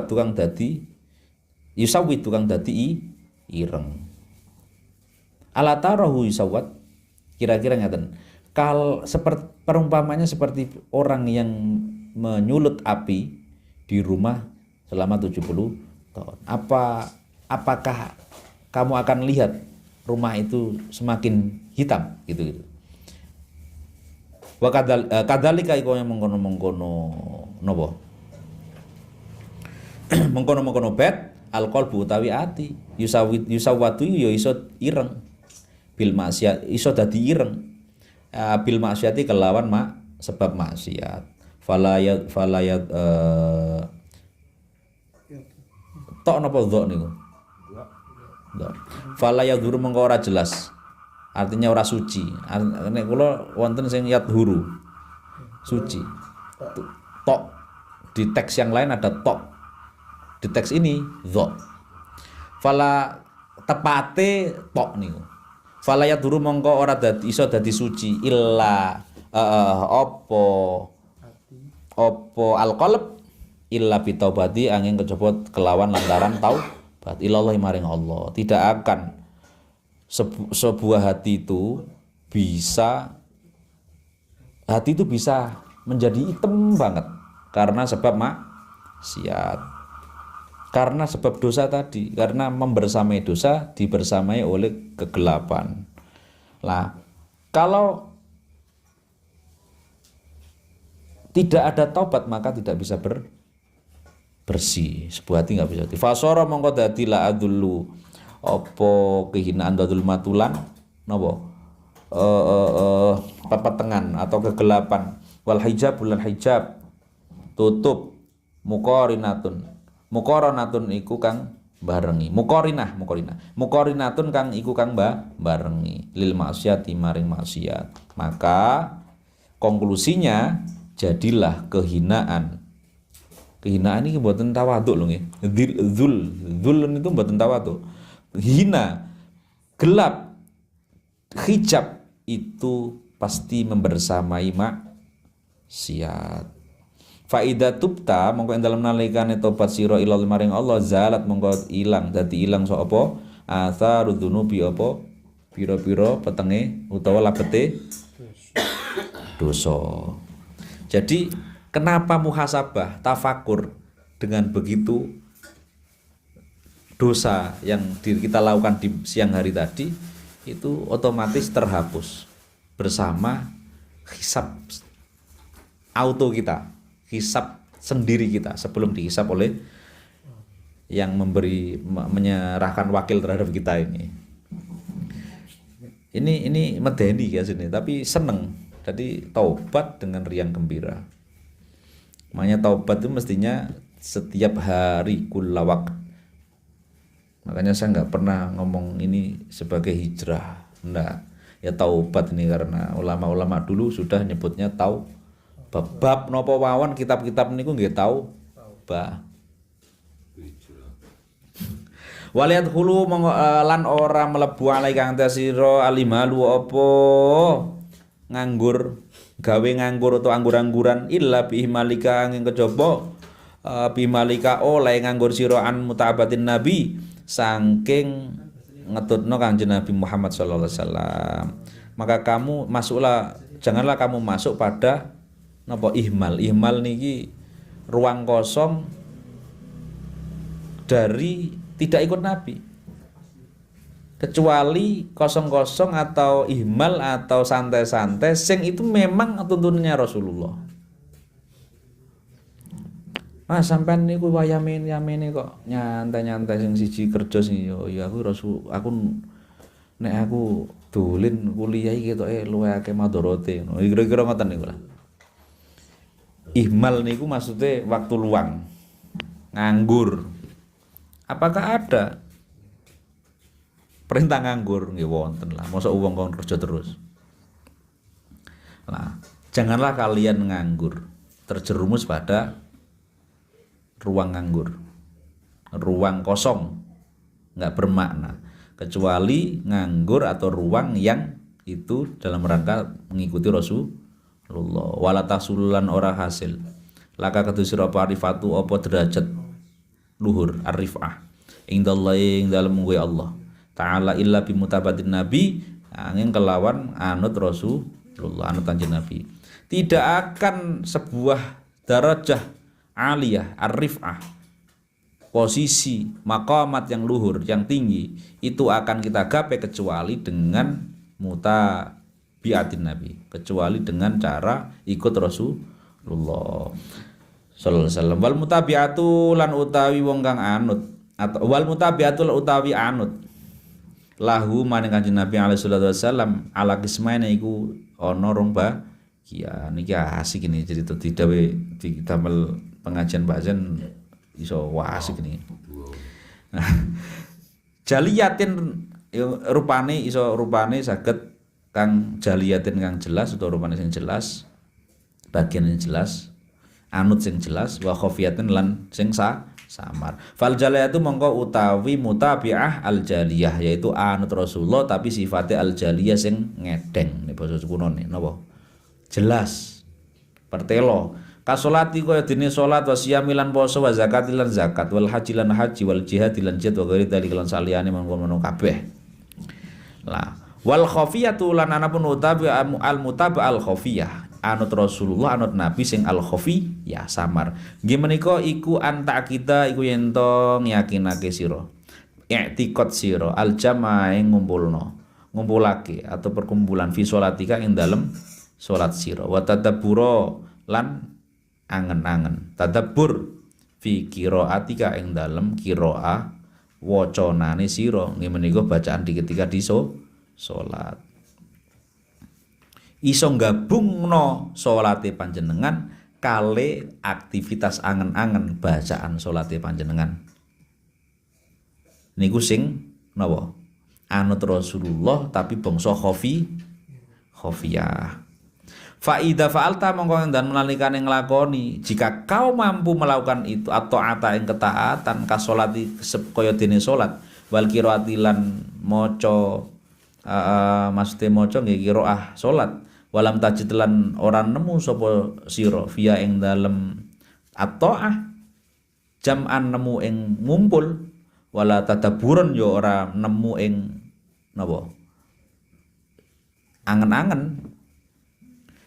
tukang dadi ireng. Ala tarahu yusawwat kira-kira ngaten. Seperti perumpamannya seperti orang yang menyulut api di rumah selama 70 tahun. Apakah kamu akan lihat rumah itu semakin hitam gitu. Wa kadzalika iku mengkono-mengkono napa? Mengkono-mengkono bet alqalbu utawi ati yusawwatu ya iso ireng bil maksiat iso dadi ireng bil maksiati kelawan sebab maksiat falayat tok napa dzok niku falayadhuru mengko ora jelas. Artinya ora suci. Nek kula wonten sing yadhuru. Suci. Tok. Di teks yang lain ada tok. Di teks ini dha. Fala tepate tok niku. Fala yadhuru mongko ora iso dadi suci illa apa alqalb illa bitaubati angin kejaba kelawan lantaran taubat ilallah maring Allah. Tidak akan sebuah hati itu bisa menjadi hitam banget karena sebab maksiat, karena sebab dosa tadi, karena membersamai dosa dibersamai oleh kegelapan. Lah, kalau tidak ada taubat maka tidak bisa bersih, sebuah hati nggak bisa. Fasara mongko dadi la adullu apa kehinaan dadul matulan napa pepetengan atau kegelapan wal hijab bulan hijab tutup muqarinatun iku kang barengi muqarinatun kang iku kang barengi lil maksiati maring maksiat. Maka konklusinya jadilah kehinaan ini mboten tawaduk lho nggih. Dzul itu mboten tawaduk. Hina, gelap, hijab itu pasti membersamai maksiat. Faidah tubta mongko ing dalem nalikane tobat sira ilal maring Allah zalat mongko ilang dadi ilang sapa atharu dzunubi apa pira-pira petenge utawa labete dosa. Jadi Kenapa muhasabah, tafakur dengan begitu dosa yang kita lakukan di siang hari tadi itu otomatis terhapus bersama hisab auto kita, hisab sendiri kita sebelum dihisab oleh yang menyerahkan wakil terhadap kita ini. Ini medeni ya sini, tapi seneng. Jadi taubat dengan riang gembira. Makanya taubat itu mestinya setiap hari kulawak. Makanya saya nggak pernah ngomong ini sebagai hijrah. Enggak. Ya taubat ini karena ulama-ulama dulu sudah nyebutnya bab nopo wawan kitab-kitab niku nggih taubah. Waliat hulu lan ora mlebu alai kang tasira alimalu apa nganggur gawe nganggur atau anggur-angguran illa bi malika ing kejaba bi malika oleh nganggur sira an mutabatin nabi saking ngetutno Kanjeng Nabi Muhammad sallallahu alaihi wasallam. Maka kamu janganlah kamu masuk pada napa ihmal. Ihmal niki ruang kosong dari tidak ikut Nabi, kecuali kosong-kosong atau ihmal atau santai-santai sing itu memang tuntunannya Rasulullah. Mas sampean niku yamene kok nyantai-nyantai sing siji kerja sing ya aku nek aku dolen kuliah iki ketoke luwih akeh madharate ngono. Kira-kira ngoten niku lah. Ihmal niku maksudnya waktu luang, nganggur. Apakah ada perintah nganggur? Nggih wonten lah. Mosok wong kon kerja terus. Nah, janganlah kalian nganggur, terjerumus pada ruang nganggur, ruang kosong, nggak bermakna, kecuali nganggur atau ruang yang itu dalam rangka mengikuti Rasulullah. Wala tasululan ora hasil. Laka kedusira apa arifatu apa derajat luhur arifah indallahi ing dalem kuwi Allah taala illa bi mutabatin nabi angin kelawan anut Rasulullah anut Kanjeng Nabi. Tidak akan sebuah darajah aliyah arifah posisi maqamat yang luhur yang tinggi itu akan kita gapai kecuali dengan mutabiatin nabi, kecuali dengan cara ikut Rasulullah sallallahu alaihi wasallam. Wal mutabiatu lan utawi wong kang anut atau wal mutabiatu lan utawi anut lahu maring Kanjeng Nabi alaihi salatu wasallam ala kismaine iku ana rong bagian. Niki asik ini jadi didawe didamel pengajian Pak Zen iso asik ini. Nah, jaliyatin rupane saged kang jaliyatin kang jelas utawa rupane sing jelas, bagian yang jelas, anut sing jelas, wa khafiyatin lan sing samar. Fal jaliyatu mongko utawi mutabi'ah al jaliyah yaitu anut Rasulullah tapi sifatnya al jaliyah sing ngedeng nek basa kunone napa? Jelas. Pertelo. Kasolati kaya dene salat wa siyami lan poso wa zakat lan zakat wal haji lan haji wal jihad lan jihad wa ghairi dalika lan saliyane mongko kabeh. Lah, wal khafiyatu lan anapun utabi al mutaba al khafiyah anut Rasulullah anut Nabi sing al khafi ya samar. Nggih menika iku anta kita iku yen to yakinake sira. I'tiqad sira al jamaah ngumpulake atau perkumpulan fi sholatika ing dalem salat sira. Wa tadabbura lan angen-angen. Tadabbur fi qiraatika ing dalem qiraah wacanane sira. Nggih menika bacaan di ketika di salat. Iso gabungno salate panjenengan kale aktivitas angen-angen bacaan salate panjenengan. Niku sing napa? Anut Rasulullah tapi bangsa khafiyah. Fa idza fa'alta mongko dan menalikane nglakoni jika kau mampu melakukan itu atau ata ing ketaatan ka salati kaya dene salat wal qiraati lan maca maksude maca nggih qiraah salat walam tajid lan ora nemu sapa sira via ing dalem at-taah jam'an nemu ing ngumpul wala tadabburan ya ora nemu ing napa angen-angen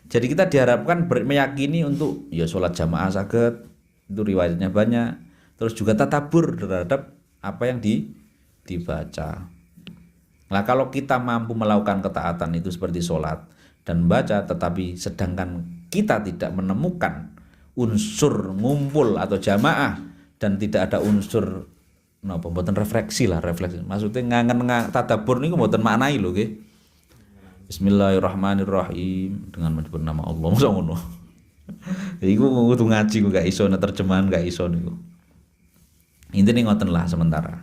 Jadi kita diharapkan meyakini untuk ya sholat jamaah saged, itu riwayatnya banyak. Terus juga tatabur terhadap apa yang dibaca. Nah, kalau kita mampu melakukan ketaatan itu seperti sholat dan baca, tetapi sedangkan kita tidak menemukan unsur ngumpul atau jamaah dan tidak ada unsur mboten refleksi. Maksudnya ngangen tadabbur niku mboten maknai lho nggih. Bismillahirrahmanirrahim dengan menyebut nama Allah masa ngono. Iku kudu ngaji ku gak iso terjemahan gak iso niku. Intine ngoten lah sementara.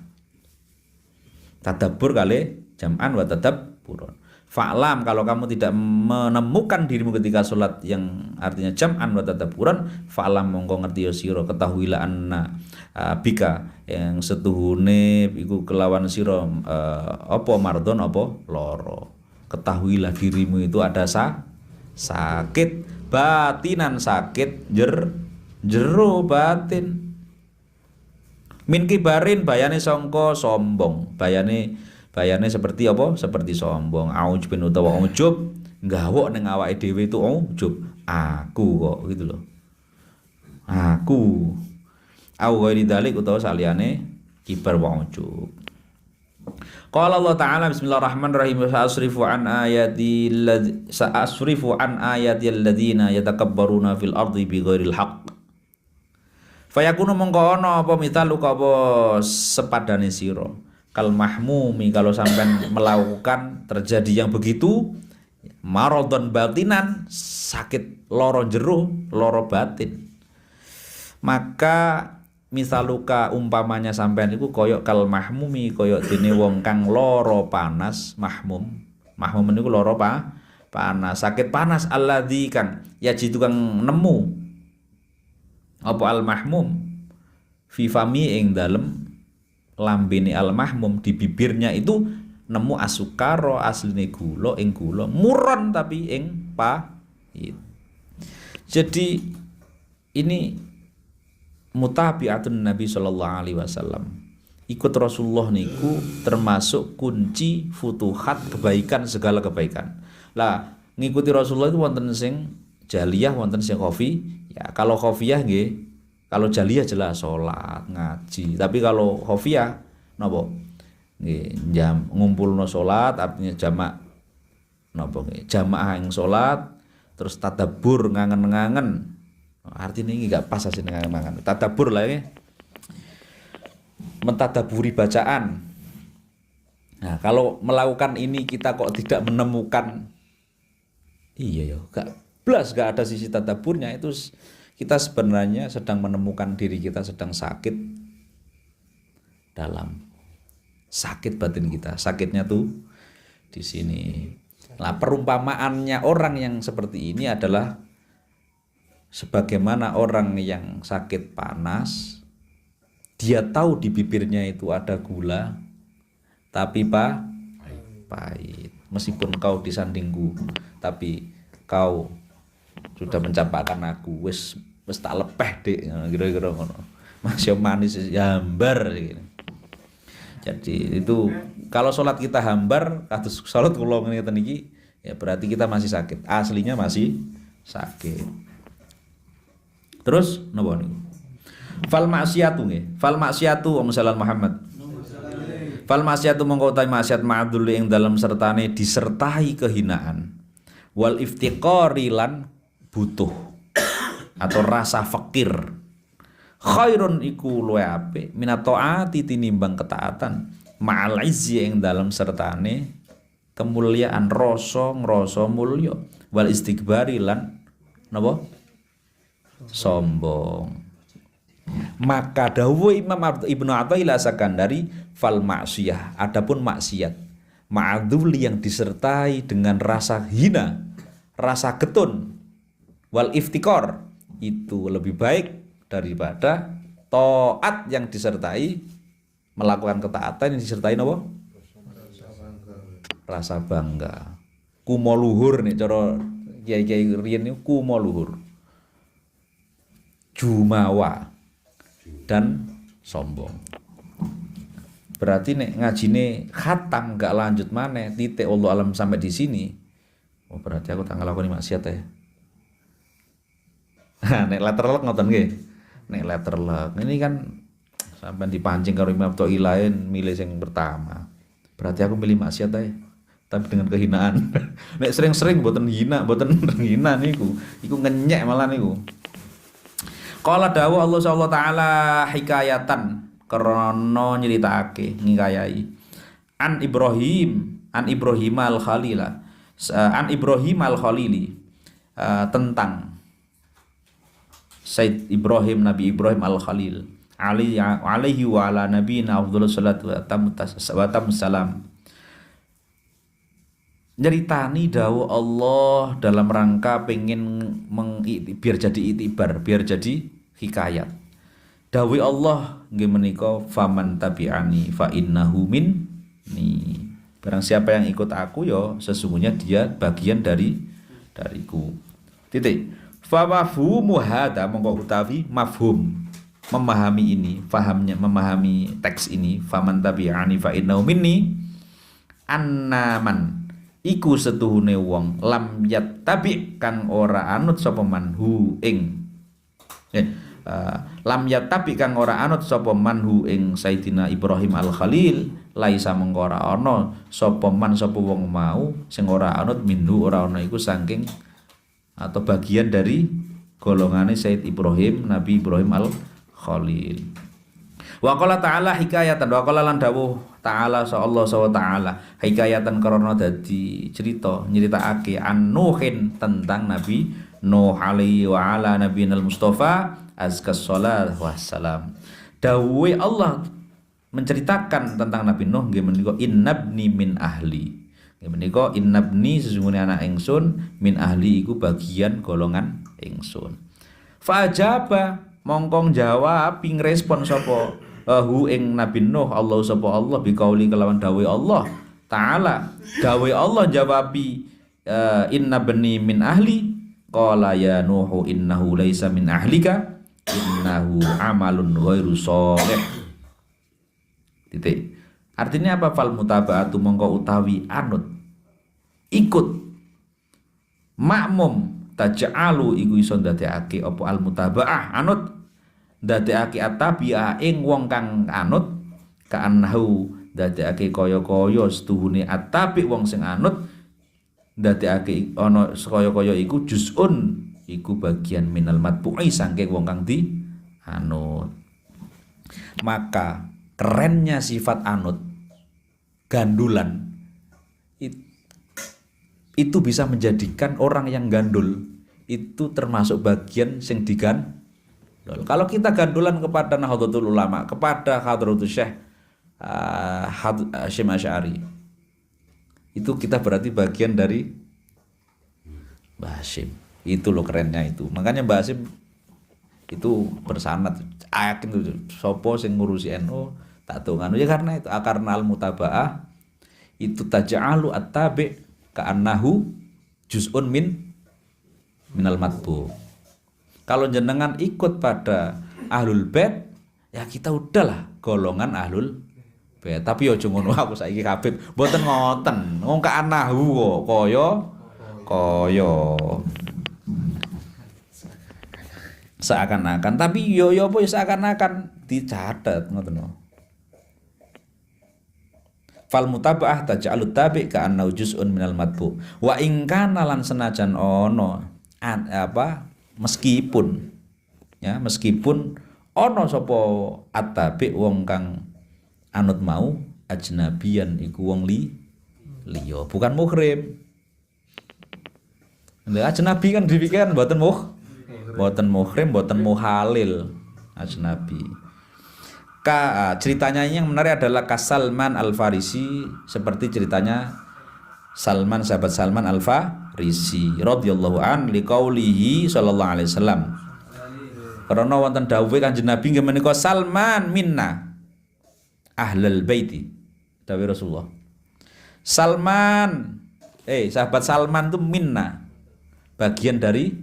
Tadabbur kali jam'an wa tadabburun. Fa'lam, kalau kamu tidak menemukan dirimu ketika sholat yang artinya jam'an wa tadabburan, fa'lam mongko ngerti ya sira, ketahuilah anna bika yang setuhune iku kelawan sira apa mardon apa loro. Ketahuilah dirimu itu ada sakit batinan, sakit jero batin. Min kibarin bayane sangka sombong, bayane seperti apa? Seperti sombong. Aujub utawa ujub, gawok ning awake dhewe itu ujub. Aku kok gitu loh. Aku. Au ghairi dalik utawa saliyane kibar wa ujub. Qala Allah Ta'ala bismillahirrahmanirrahim sa'asrifu an ayati alladziina yatakabbaruna fil ardi bighairil haqq. Fayakunu mongko ana apa mitalu apa sepadane sira. Kal mahmumi, kalau sampai melakukan terjadi yang begitu, maradon batinan, sakit loro jero, loro batin. Maka misaluka umpamanya sampean iku koyok kal mahmumi, koyok dene wong kang loro panas. Mahmum niku loro panas, sakit panas. Alladzi kang yajidu kang nemu apa al mahmum fi fami ing dalem lambene al mahmum, di bibirnya itu nemu asukaro asline gula ing gula muron tapi ing pahit. Jadi ini mutabiatun Nabi sallallahu alaihi wasallam. Ikut Rasulullah niku termasuk kunci futuhat kebaikan, segala kebaikan. Lah ngikuti Rasulullah itu wonten sing jaliyah, wonten sing khofi. Ya kalau khofiyah nggih, kalau jaliyah jelas salat, ngaji. Tapi kalau khofiyah napa? Nggih, ngumpulno salat artinya jamak napa nggih? Jamaah yang salat terus tadabbur ngangen-ngangen. Artinya ini enggak pas asine ngangen-ngangen. Tadabbur lah ya. Mentadaburi bacaan. Nah, kalau melakukan ini kita kok tidak menemukan, iya ya, gak ada sisi tadabburnya, itu kita sebenarnya sedang menemukan diri kita sedang sakit dalam, sakit batin kita. Sakitnya tuh di sini. Nah, perumpamaannya orang yang seperti ini adalah sebagaimana orang yang sakit panas, dia tahu di bibirnya itu ada gula, tapi pahit. Meskipun kau disandingku, tapi kau sudah mencampakkan aku, wis tak lepeh dek, kira-kira ngono. Masih manis hambar gitu. Jadi itu kalau sholat kita hambar, kados sholat kula ngene iki, ya berarti kita masih sakit. Aslinya masih sakit. Terus napa niku? Fal maksiatu nggih. Fal maksiatu wa sallallahu Muhammad. Fal maksiatu mongko utahe maksiat ma'dul ing dalam sertane disertai kehinaan. Wal iftiqari lan butuh atau rasa fakir. Khairun iku luwih apik minat taati tinimbang ketaatan. Ma'al izzi ing dalam sertane kemuliaan, rasa ngrasa mulya. Wal istikbari lan napa? Sombong. Maka dawuh Imam Ibnu Athaillah Sakandari, fal maksiyah, adapun maksiat ma'dzul yang disertai dengan rasa hina, rasa getun, wal iftikor, itu lebih baik daripada taat yang disertai melakukan ketaatan yang disertai apa? Rasa bangga. Kumo luhur nih cara kiai-kiai riyen niku kumo luhur. Jumawa dan sombong. Berarti nek ngajine khatam gak lanjut maneh, titik Allah alam sampai di sini. Oh berarti aku tak nglakoni maksiat ya. Nek letterlock ngoten nggih. Nek letterlock ini kan sampai dipancing karo Imam Tha'i lain milih yang pertama. Berarti aku milih maksiat ae. Tapi dengan kehinaan. Nek sering-sering mboten hina, mboten hina niku. Iku ngenyek malah niku. Qala dawu Allah subhanahu taala hikayatan krana nyritakake ngikayai. An Ibrahim al-Khalila. An Ibrahim al-Khalili tentang Said Ibrahim, Nabi Ibrahim al-Khalil alaihi wa ala nabiyina afdhalus salatu wa tamus salam. Nyeritani dawuh Allah dalam rangka pengen biar jadi itibar, biar jadi hikayat. Dawuh Allah nggih menika faman tabi'ani fa innahu minni. Barang siapa yang ikut aku ya sesungguhnya dia bagian dariku. Titik. Fa mafhumu hadza mongko utawi mafhum memahami ini, fahamnya memahami teks ini, faman tabi'ani fa innahu minni annaman iku setuhune wong lam yattabi kang ora anut sapa manhu ing lam yattabi kang ora anut sapa manhu ing Sayyidina Ibrahim al-Khalil laisa mengko ora ana sapa wong mau sing ora anut minhu ora ana iku saking atau bagian dari golongane Sayyid Ibrahim Nabi Ibrahim al-Khalil. Wa qala ta'ala hikayatan wa qala lan dawuh ta'ala Allah SWT hikayatan karena dadi cerita nyeritakake an Nuhin tentang Nabi Nuh alaihi wa ala nabiyil Mustafa azkas salat wassalam. Dawuh Allah menceritakan tentang Nabi Nuh nggih menika innabni min ahli. Nggih menika innabni sesungguhnya anak ingsun min ahli iku bagian golongan ingsun. Fa ajaba mongkong jawab ping respon sapa hu ing Nabi Nuh Allah sapa Allah biqauli kelawan dawuh Allah taala dawuh Allah jawabi inna bani min ahli qala ya nuhu innahu laisa min ahlika innahu amalun ghairu shalih. Titik. Artinya apa? Fal mutaba'atu mongko utawi anut ikut makmum taj'alu iku iso ndadekake apa al mutaba'ah anut ndadekake atabi'a ing wong kang anut kaannahu ndadekake kaya-kaya setuhune atabi wong sing anut ndadekake ana kaya-kaya iku juz'un iku bagian minal matbu'i saking wong kang di anut. Maka kerennya sifat anut gandulan itu bisa menjadikan orang yang gandul itu termasuk bagian sing digandul. Kalau kita gandulan kepada Nahdlatul Ulama, kepada Hadratus Syekh Hasyim Asy'ari, itu kita berarti bagian dari Mbah Hasyim. Itu loh kerennya itu. Makanya Mbah Hasyim itu bersanad yakin itu sapa sing ngurusi NU tak dongano ya karena itu akarna al mutaba'ah itu taj'alu at-tabi' ka'annahu juz'un minal matbu. Kalau jenengan ikut pada ahlul bait ya kita udahlah golongan ahlul bait. Tapi aja ngono aku saiki Habib mboten ngoten. Wong ka'annahu kaya seakan-akan tapi yo apa ya seakan-akan dicatet ngoten. Fal mutaba'ah taj'alut tabi' ka'annahu juz'un minal matbu. Wa in kana lan senajan ono meskipun ono sapa at-tabi' wong kang anut mau ajnabiyan iku wong liya bukan muhrim. Lha ajnabi kan dipikir mboten muhrim, mboten muhalil ajnabi. Ceritanya yang menarik adalah Salman Al-Farisi seperti ceritanya Salman, sahabat Salman Al-Farisi radhiyallahu an liqaulihi sallallahu alaihi wasallam. Karena wonten dawuhe Kanjeng Nabi nggih menika Salman minna ahlul baiti. Dawuh Rasulullah. Salman sahabat Salman itu minna bagian dari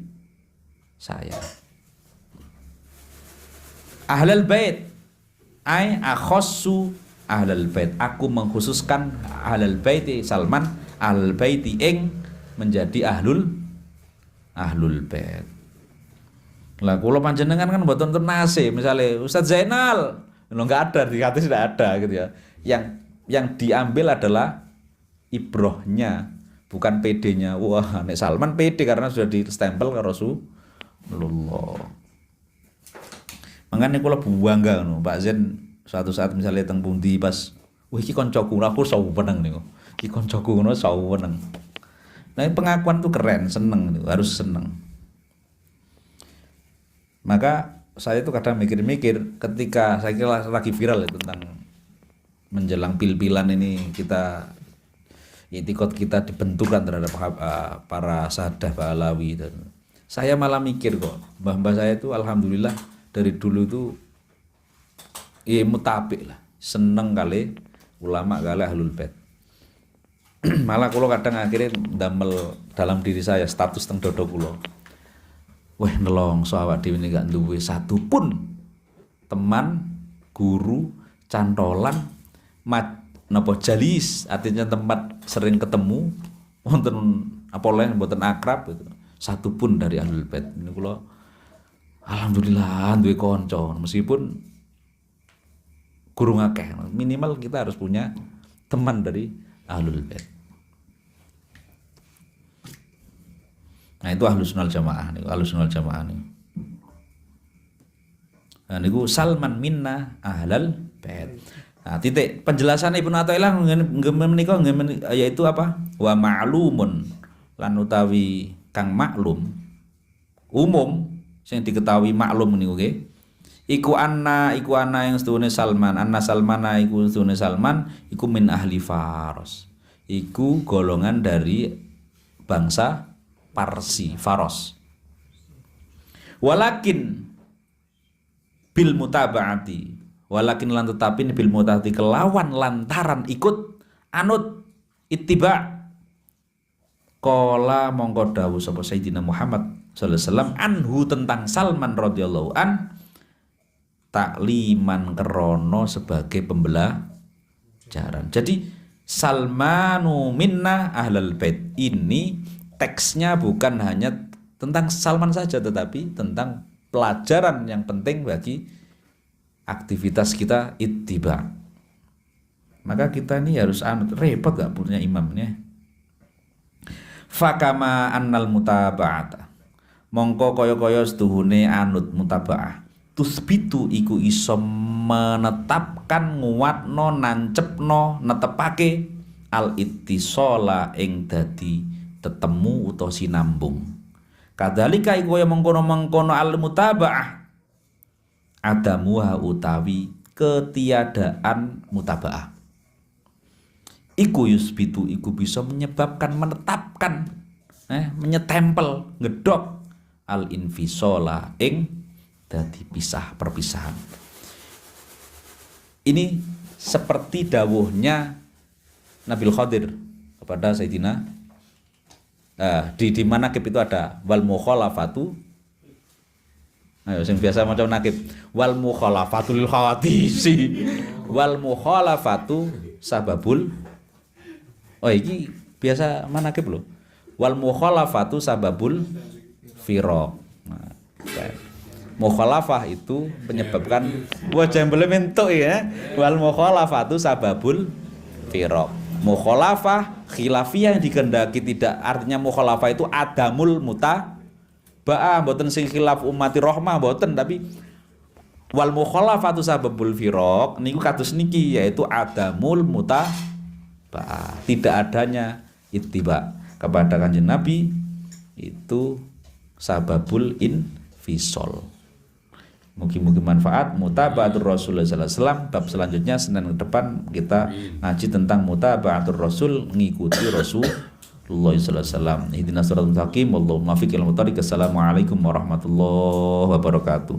saya. Ahlul bait ai akhassu ahlul bait. Aku mengkhususkan ahlul bait Salman ahlul bait ing menjadi ahlul bait. Lah kula panjenengan kan mboten nonton nase, misalnya Ustadz Zainal, enggak ada di hadis, tidak ada gitu ya. Yang diambil adalah ibrohnya, bukan PD-nya. Wah, nek Salman PD karena sudah ditempel ke Rasulullah. Makanya kula bangga ngono, Pak Zen suatu saat misalnya teng pundi pas, wah iki koncoku, aku sawu peneng niku. Iki koncoku ngono sawu peneng. Nah, pengakuan tuh keren, seneng, harus seneng. Maka saya itu kadang mikir-mikir ketika saya kira lagi viral ya tentang menjelang pil-pilan ini, kita itikad kita dibenturkan terhadap para sahadah Alawi. Dan saya malah mikir kok, mbah-mbah saya itu alhamdulillah dari dulu itu mutabik lah, seneng kali ulama kali ahlul bait. Malah kula kadang akhirnya damel dalam diri saya status teng dodo kula. Wah, nelongso awak dhewe gak duwe satu pun teman, guru, cantolan, napa jalis, artinya tempat sering ketemu, wonten apa lain mboten akrab gitu. Satu pun dari ahlul bait. Ini kula alhamdulillah duwe kanca, meskipun guru akeh, minimal kita harus punya teman dari ahlul bait. Nah, itu ahlus sunnah jamaah nih, ahlus sunnah jamaah nih. Nah, niku Salman minna ahlal bait. Nah, titik penjelasan Ibnu Athaillah menika yaitu apa? Wa ma'lumun lan utawi kang maklum umum sing diketahui maklum niku nggih. Iku anna yang sedune Salman, anna Salmana iku sedune Salman iku min ahli Faros. Iku golongan dari bangsa Parsi, Faros. Walakin bil mutaba'ati, walakin lan tetapi bil mutaba'ati kelawan lantaran ikut anut ittiba. Qala mongko dawuh sapa Sayyidina Muhammad sallallahu alaihi wasallam anhu tentang Salman radhiyallahu an takliman kerono sebagai pembelajaran. Jadi Salmanu minna ahlal bait ini teksnya bukan hanya tentang Salman saja, tetapi tentang pelajaran yang penting bagi aktivitas kita ittiba. Maka kita ini harus anut, repot gak punya imamnya. Fakama annal mutaba'ata, mongko kaya-kaya setuhune anut mutaba'ah, tusbitu iku iso menetapkan, nguatno, nancepno, netepake al ittisola ing dadi tetemu utawa sinambung. Kadzalika iku kaya mengkono-mengkono al mutaba'ah adamuha utawi ketiadaan mutaba'ah. Iku yusbitu iku bisa menyebabkan, menetapkan, menyetempel, ngedok al infisola ing dadi pisah, perpisahan. Ini seperti dawuhnya Nabil Khadir kepada Sayyidina di manakib itu ada wal mukhalafatu. Ayo sing biasa maca nakib wal mukhalafatu lil khawatisi wal mukhalafatu sababul. Oh iki biasa manakib lho. Wal mukhalafatu sababul firaq. Nah, mukhalafah itu menyebabkan wajah mentok ya. Wal mukhalafatu sababul firaq. Mukhalafah khilafiyah yang dikehendaki tidak artinya mukhalafah itu adamul mutaba'ah, mboten sing khilaf ummati rahmah mboten, tapi wal mukhalafatu sababul firaq niku kados niki yaitu adamul mutaba'ah, tidak adanya ittiba kepada Kanjeng Nabi itu sababul infisol. Mugi-mugi manfaat mutaba'atur Rasulullah sallallahu alaihi wasallam. Bab selanjutnya Senin ke depan kita ngaji tentang mutaba'atur Rasul, ngikuti Rasulullah sallallahu alaihi wasallam. Ihdinas siratal mustaqim, wallahu muwaffiq ila thoriq. Assalamualaikum warahmatullahi wabarakatuh.